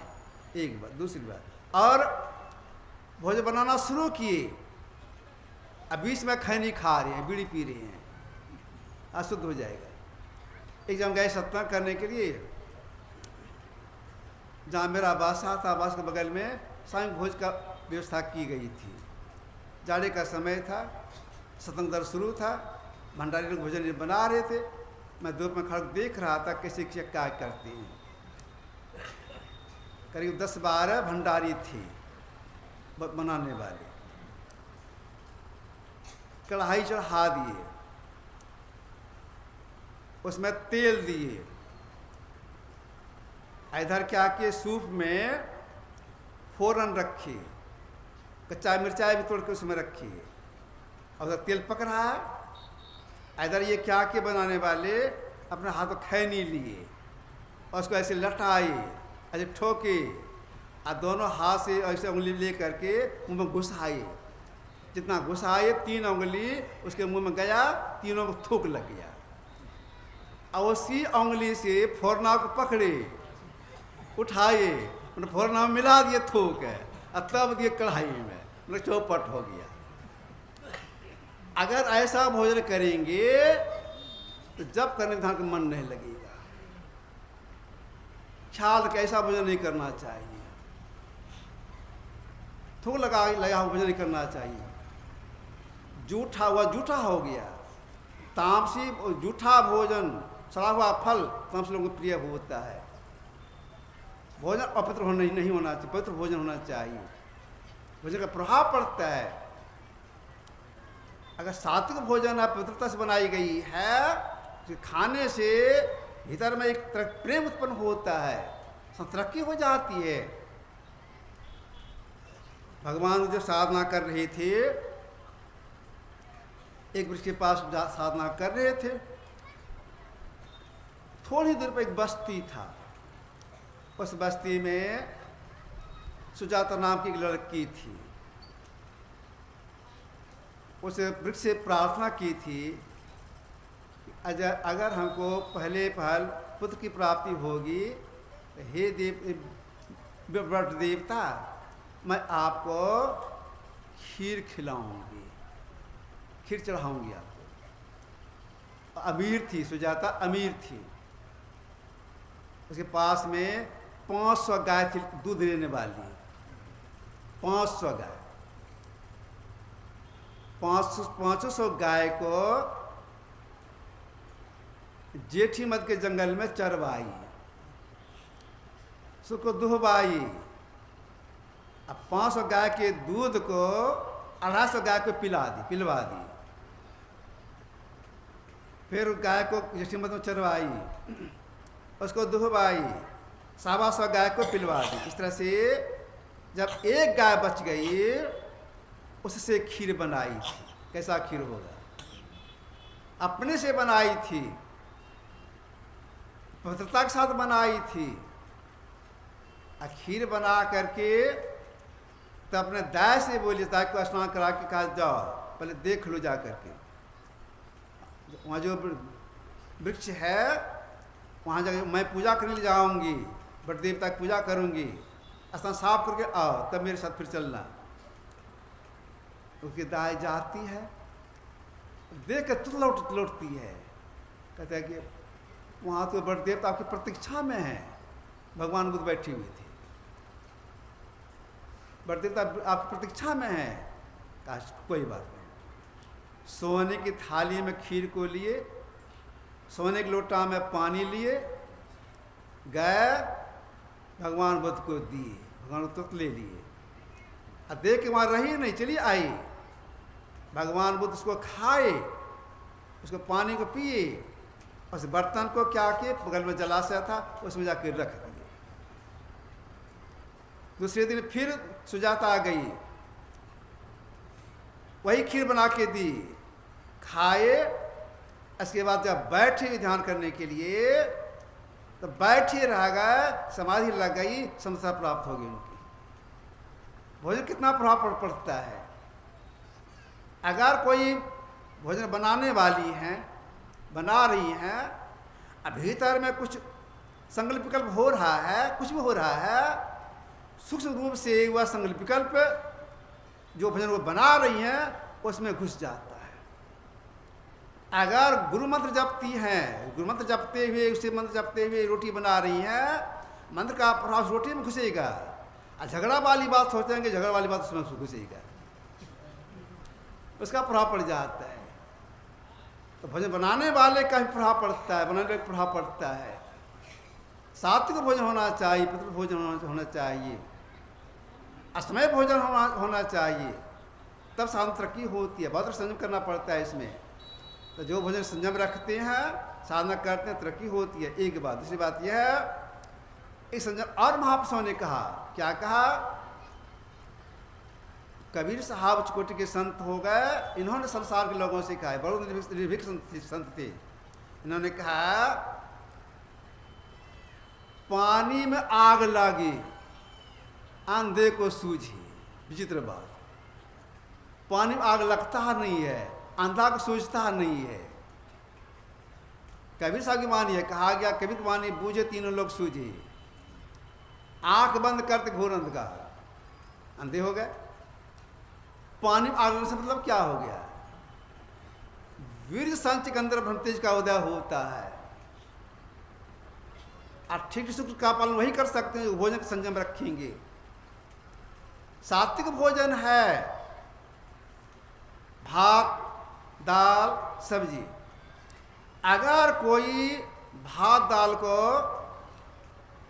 Speaker 2: एक बात। दूसरी बात, और भोजन बनाना शुरू किए, अब बीच में खैनी खा रहे हैं, बीड़ी पी रहे हैं, अशुद्ध हो जाएगा। एक जगह गए सत्संग करने के लिए, जहाँ मेरा आवासा था, आवास के बगल में सामूहिक भोज का व्यवस्था की गई थी। जाड़े का समय था, सत्संग दर शुरू था, भंडारी लोग भोजन बना रहे थे। मैं दूर में खड़ा देख रहा था कैसे क्या करते हैं। करीब 10-12 भंडारी थे बनाने वाले। कढ़ाई चढ़ा दिए, उसमें तेल दिए, इधर क्या किए, सूप में फोरन रखी, कच्चा मिर्चाई भी तोड़ के उसमें रखी, और उधर तेल पक रहा है। इधर ये क्या के बनाने वाले अपने हाथ में खैनी लिए और उसको ऐसे लटाए, ऐसे ठोके, और दोनों हाथ से ऐसे उंगली ले करके मुंह में घुसाए। जितना घुसाए 3 उंगली उसके मुंह में गया, तीनों को थूक लग गया। और उसी उंगली से फोरना को पकड़े, उठाए, उन्हें फोरना में मिला दिए थूक है, और तब दिए कढ़ाई में, मतलब चौपट हो गया। अगर ऐसा भोजन करेंगे तो जब करने धान का मन नहीं लगेगा। ख्याल कि ऐसा भोजन नहीं करना चाहिए, थूक लगा हुआ भोजन नहीं करना चाहिए। जूठा हुआ जूठा हो गया। तामसी जूठा भोजन, सड़ा हुआ फल तामसी लोगों को प्रिय होता है। भोजन अपवित्र नहीं होना चाहिए, पवित्र भोजन होना चाहिए। भोजन का प्रभाव पड़ता है। अगर सात्विक भोजन पवित्रता से बनाई गई है तो खाने से भीतर में एक तरह प्रेम उत्पन्न होता है, संतृप्ति हो जाती है। भगवान जो साधना कर रहे थे, एक वृक्ष के पास साधना कर रहे थे। थोड़ी दूर पर एक बस्ती था। उस बस्ती में सुजाता नाम की एक लड़की थी। उस वृक्ष से प्रार्थना की थी, अगर हमको पहले पहल पुत्र की प्राप्ति होगी, हे वट देवता, मैं आपको खीर खिलाऊंगी, खीर चढ़ाऊंगी आपको। अमीर थी सुजाता, अमीर थी। उसके पास में 500 गाय थी दूध देने वाली। 500 गाय, 500 गाय को जेठी मत के जंगल में चरवाई, उसको दुहवाई। अब 500 गाय के दूध को 250 गाय को पिलवा दी। फिर गाय को जेठी मत में चरवाई, उसको दुहवाई, 125 गाय को पिलवा दी। इस तरह से जब एक गाय बच गई, उससे खीर बनाई थी। कैसा खीर होगा? अपने से बनाई थी, पवित्रता के साथ बनाई थी। खीर बना करके तो अपने दाय से बोली, दाय को स्नान करा के कहा जाओ पहले देख लो जा करके, वहाँ जो वृक्ष है वहाँ जाकर मैं पूजा करने जाऊँगी, बट देवता की पूजा करूँगी, स्नान साफ करके आओ, तब मेरे साथ फिर चलना। उसकी दाई जाती है, देख कर तुरंत लौटती है। कहते हैं कि वहाँ तो बड़ देवता आपकी प्रतीक्षा में है। भगवान बुद्ध बैठी हुई थी, बड़ देवता आपकी प्रतीक्षा में है। कहा कोई बात नहीं। सोने की थाली में खीर को लिए, सोने के लोटा में पानी लिए, गए भगवान बुद्ध को दिए। भगवान तुरंत ले लिए। अब देख के वहाँ रही नहीं, चली आई। भगवान बुद्ध उसको खाए, उसको पानी को पिए, उस बर्तन को क्या किए, बगल में जलाशय था उसमें जाकर रख दिए। दूसरे दिन फिर सुजाता आ गई, वही खीर बना के दी, खाए। इसके बाद जब बैठे ध्यान करने के लिए, तो बैठे रह गए, समाधि लग गई, समता प्राप्त हो गई उनकी। भोजन कितना प्रभाव पड़ता है। अगर कोई भोजन बनाने वाली हैं, बना रही हैं, अब भीतर में कुछ संकल्प विकल्प हो रहा है, कुछ भी हो रहा है, सूक्ष्म रूप से वह संकल्प विकल्प जो भोजन वो बना रही हैं उसमें घुस जाता है। अगर गुरु मंत्र जपती हैं, गुरु मंत्र जपते हुए, उसी मंत्र जपते हुए रोटी बना रही हैं, मंत्र का प्रभाव रोटी में घुसेगा, और झगड़ा वाली बात सोचेंगे, झगड़ा वाली बात उसमें घुसेगा, उसका प्रभाव पड़ जाता है। तो भोजन बनाने वाले का भी प्रभाव पड़ता है, बनाने वाले का प्रभाव पड़ता है। सात्विक भोजन होना चाहिए, पवित्र भोजन होना चाहिए, असमय भोजन होना चाहिए, तब साधन तरक्की होती है। बहुत संयम करना पड़ता है इसमें। तो जो भोजन संयम रखते हैं, साधना करते हैं, तरक्की होती है। एक बात। दूसरी बात यह है, एक संयम और महापुरुषों ने कहा, क्या कहा? कबीर साहब उच्च कोटि के संत हो गए, इन्होंने संसार के लोगों से कहा है, बड़े निर्भीक संत थे, इन्होंने कहा पानी में आग लगी अंधे को सूझी। विचित्र बात, पानी में आग लगता नहीं है, अंधा को सूझता नहीं है। कबीर साहब की वाणी है, कहा गया कबीर की वाणी, बूझे तीनों लोग सूझे। आंख बंद करते घोर अंधकार, अंधे हो गए। पानी में आग लगने से मतलब क्या हो गया? वीर संच के अंदर ब्रह्म तेज का उदय होता है। और ठीक सुख का पालन वही कर सकते हैं, भोजन का संयम रखेंगे। सात्विक भोजन है भात, दाल, सब्जी। अगर कोई भात दाल को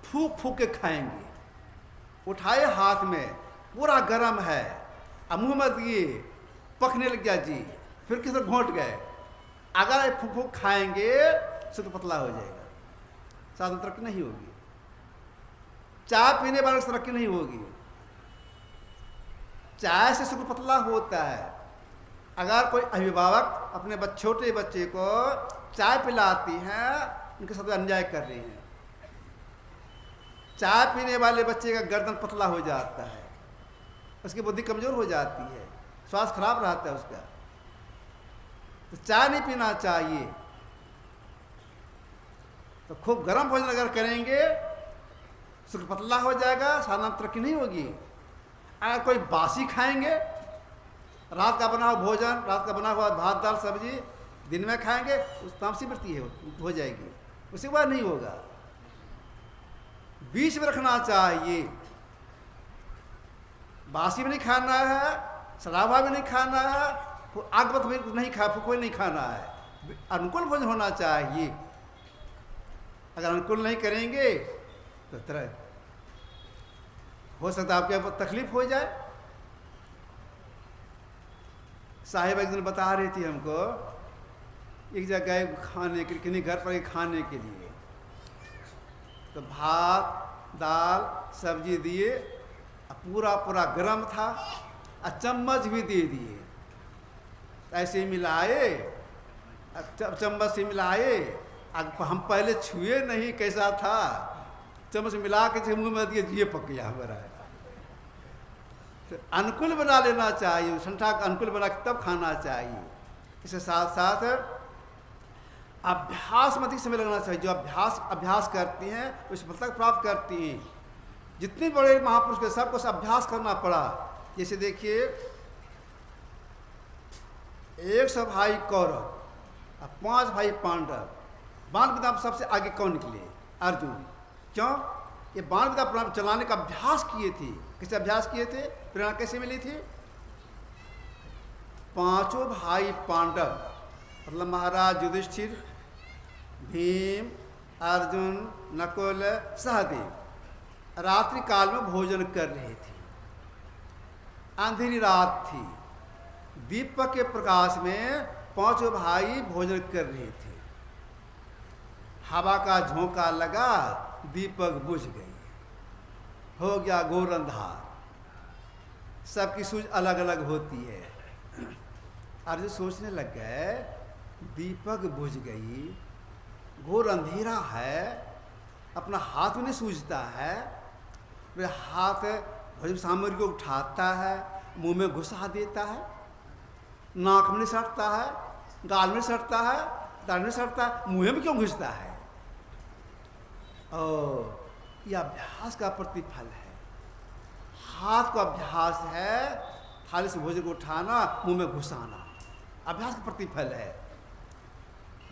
Speaker 2: फूक फूक के खाएंगे, उठाए हाथ में, पूरा गर्म है, अब मुँह में दिए, पकने लग गया जी, फिर किसी घोंट गए, अगर फूक फूक खाएंगे सुख पतला हो जाएगा, साधन तरक्की नहीं होगी। चाय पीने वाले से तरक्की नहीं होगी। चाय से सुख पतला होता है। अगर कोई अभिभावक अपने छोटे बच्चे को चाय पिलाती हैं, उनके साथ अन्याय कर रही हैं। चाय पीने वाले बच्चे का गर्दन पतला हो जाता है, उसकी बुद्धि कमजोर हो जाती है, स्वास्थ्य खराब रहता है उसका। तो चाय नहीं पीना चाहिए। तो खूब गर्म भोजन अगर करेंगे, सुख पतला हो जाएगा, साधना तरक्की नहीं होगी। अगर कोई बासी खाएंगे, रात का बना हुआ भोजन, रात का बना हुआ भात दाल सब्जी दिन में खाएंगे, उस तामसी वृत्ति हो जाएगी, उसके बाद नहीं होगा। बीच में रखना चाहिए। बासी भी नहीं खाना है, सड़ावा भी नहीं खाना है, आगवत भी नहीं कोई नहीं खाना है। अनुकूल भोजन होना चाहिए। अगर अनुकूल नहीं करेंगे तो तरह हो सकता है आपके तकलीफ हो जाए। साहिब एक दिन बता रही थी हमको, एक जगह खाने के किन्हीं घर पर खाने के लिए, तो भात दाल सब्जी दिए, पूरा पूरा गर्म था, और चम्मच भी दे दिए। ऐसे मिलाए, चम्मच से मिलाए, हम पहले छुए नहीं कैसा था, चम्मच मिला के मुंह में दिए, ये पक गया हमारा। तो अनुकूल बना लेना चाहिए, संठा का अनुकूल बना के तब खाना चाहिए। इसके साथ साथ अभ्यास में अधिक समय लगना चाहिए। जो अभ्यास करती हैं वो सफलता प्राप्त करती हैं। जितने बड़े महापुरुष के सबको अभ्यास करना पड़ा। जैसे देखिए 100 भाई कौरव और 5 भाई पांडव, बाण विद्या सबसे आगे कौन निकले? अर्जुन। क्यों? ये बाण विद्या चलाने का अभ्यास किए थे। किससे अभ्यास किए थे? प्रेरणा कैसे मिली थी? 5 भाई पांडव, मतलब महाराज युधिष्ठिर, भीम, अर्जुन, नकुल, सहदेव रात्रि काल में भोजन कर रहे थे। अंधेरी रात थी, दीपक के प्रकाश में 5 भाई भोजन कर रहे थे। हवा का झोंका लगा, दीपक बुझ गई, हो गया घोर अंधार। सबकी सूझ अलग अलग होती है। अर्जुन सोचने लग गए, दीपक बुझ गई, घोर अंधेरा है, अपना हाथ में नहीं सूझता है। वे हाथ भोजन सामग्री को उठाता है, मुंह में घुसा देता है, नाक में नहीं सटता है, गाल में सटता है, दाढ़ में सटता है, मुँह में क्यों घुसता है? यह अभ्यास का प्रतिफल है। हाथ का अभ्यास है, थाली से भोजन को उठाना, मुंह में घुसाना, अभ्यास का प्रतिफल है।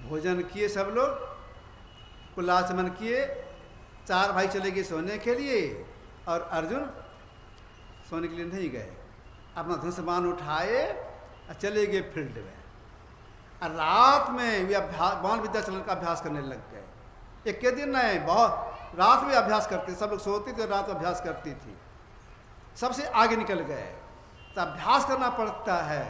Speaker 2: भोजन किए सब लोग, कुलाचमन किए, 4 भाई चले गए सोने के लिए और अर्जुन सोने के लिए नहीं गए। अपना धनुष बाण उठाए और चले गए फील्ड में। और रात में वे अभ्यास, बाण विद्या चलन का अभ्यास करने लग गए। एक के दिन नहीं, बहुत रात में अभ्यास करते, सब लोग सोते थे, रात में अभ्यास करती थी, सबसे आगे निकल गए। तो अभ्यास करना पड़ता है।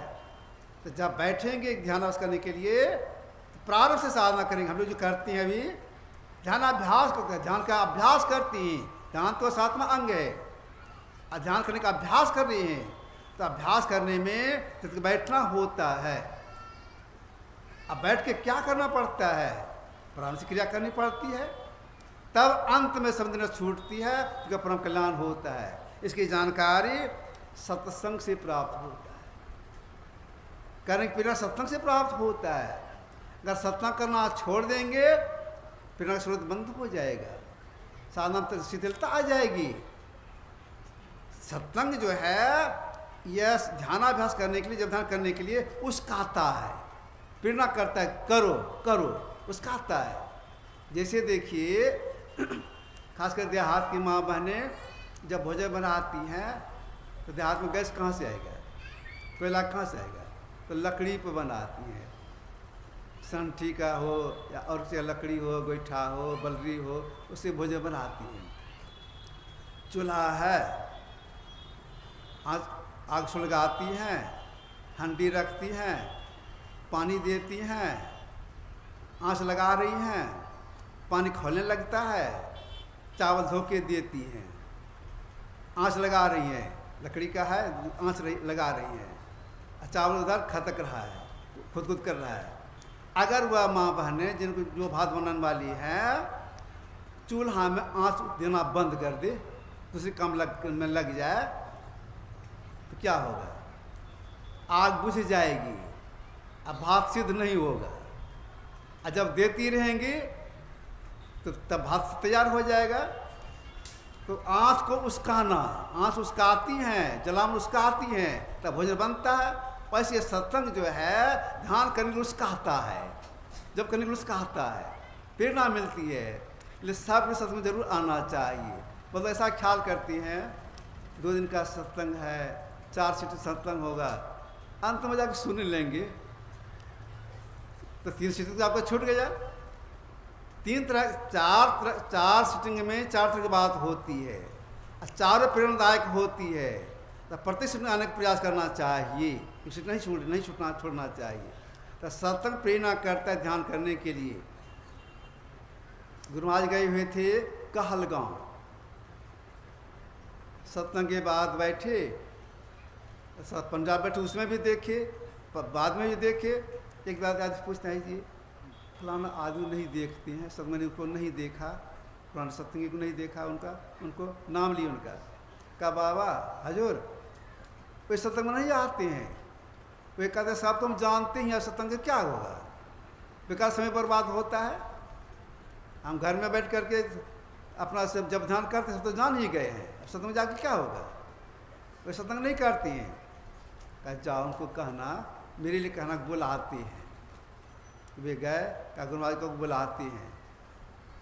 Speaker 2: तो जब बैठेंगे ध्यानाभ्यास करने के लिए, तो प्रारंभ से साधना करेंगे। हम लोग जो करते हैं अभी ध्यानाभ्यास करते हैं, ध्यान का अभ्यास करती हैं। ध्यान तो 7वां अंग है, और ध्यान करने का अभ्यास कर रही हैं। तो अभ्यास करने में तो बैठना होता है। अब बैठ के क्या करना पड़ता है? प्रारंभ से क्रिया करनी पड़ती है, तब अंत में समझना छूटती है, क्योंकि परम कल्याण होता है। इसकी जानकारी सत्संग से प्राप्त होता है, करने के बिना सत्संग से प्राप्त होता है। अगर सत्संग करना छोड़ देंगे, फिर स्रोत बंद हो जाएगा, साधना तक शिथिलता आ जाएगी। सत्संग जो है यह ध्यानाभ्यास करने के लिए, जब ध्यान करने के लिए उस्काता है, प्रेरणा करता है, करो करो, उस्काता है। जैसे देखिए खासकर देहात की माँ बहनें जब भोजन बनाती हैं, तो देहात में गैस कहाँ से आएगा, कोयला कहाँ से आएगा? तो लकड़ी पर बनाती हैं, संठी का हो या और से लकड़ी हो, गोईठा हो, बलरी हो, उससे भोजन बनाती हैं। चूल्हा है, आग सुलगाती हैं, हंडी रखती हैं, पानी देती हैं, आँच लगा रही हैं, पानी खोलने लगता है, चावल धो के देती हैं, आँच लगा रही हैं, लकड़ी का है, आँच लगा रही हैं, चावल उधर खतक रहा है, खुद कर रहा है। अगर वह माँ बहनें जिनको जो भात बनाने वाली हैं, चूल्हा में आँच देना बंद कर दे, दूसरे काम में लग जाए, तो क्या होगा? आग बुझ जाएगी, अब भात सिद्ध नहीं होगा। और जब देती रहेंगी तो तब भात तैयार हो जाएगा। तो आँच को उस्काना, आँच उस्काती हैं, जलावन उस्काती हैं, तब भोजन बनता है। वैसे सत्संग जो है ध्यान करने के लिए उस्काता है, जब करने के लिए उस्काता है, प्रेरणा मिलती है। इसलिए सब सत्संग में जरूर आना चाहिए। मतलब ऐसा ख्याल करती हैं 2 दिन का सत्संग है, 4 सीट सत्संग होगा, अंत में जाकर सुन लेंगे तो 3 सीटिंग तो आपका छूट गया। 4 सीटिंग में 4 तरह की बात होती है, चारों प्रेरणादायक होती है। तो प्रत्येक सीट में आने का प्रयास करना चाहिए, सीट नहीं छोड़ना चाहिए। तो सत्संग प्रेरणा करता है ध्यान करने के लिए। गुरु महाराज गए हुए थे कहलगांव, सत्संग के बाद बैठे, पंजाब बैठे, उसमें भी देखे, बाद में भी देखे। एक बात आज पूछते हैं जी, फलाना आदमी नहीं देखते हैं, सत्संग ने उनको नहीं देखा, पुराने सत्संगी को नहीं देखा, उनको नाम लिया उनका, कहा बाबा हजूर वे सत्संग में नहीं आते हैं। वे कहते साहब तुम जानते ही सत्संग क्या होगा, बेकार समय बर्बाद होता है। हम घर में बैठ करके अपना सब जब ध्यान करते हैं तो जान ही गए हैं, सत्संग में जाके क्या होगा? वे सत्संग नहीं करती हैं। कहा जाओ उनको कहना, मेरे लिए कहना बुलाते हैं। वे गए, क्या गुरु महाराज को बुलाते हैं,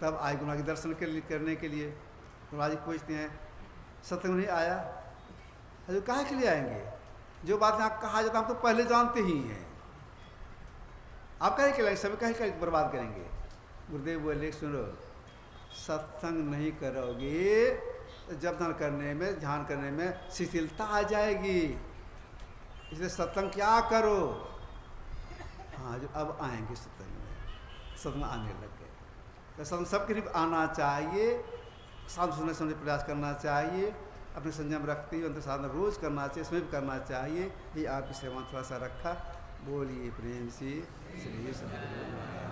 Speaker 2: तब आए गुरु महाराज के दर्शन करने के लिए। गुरु महाराज पूछते हैं सत्संग नहीं आया? हजूर काहे के लिए आएंगे? जो बात यहाँ कहा जाता हम तो पहले जानते ही हैं, आप काहे के लिए सभी काहे बर्बाद करेंगे? गुरुदेव बोले सुनो, सत्संग नहीं करोगे तो जब ध्यान करने में शिथिलता आ जाएगी। इसलिए सत्संग क्या करो। हाँ जो अब आएंगे सत्संग आने लग गए। तो सत्संग सबके लिए आना चाहिए, साधु सुनने प्रयास करना चाहिए, अपने संयम रखते हुए अंतर साधना रोज करना चाहिए, इसमें भी करना चाहिए। ये आपकी सेवा थोड़ा सा रखा। बोलिए प्रेम से श्री सद्गुरु।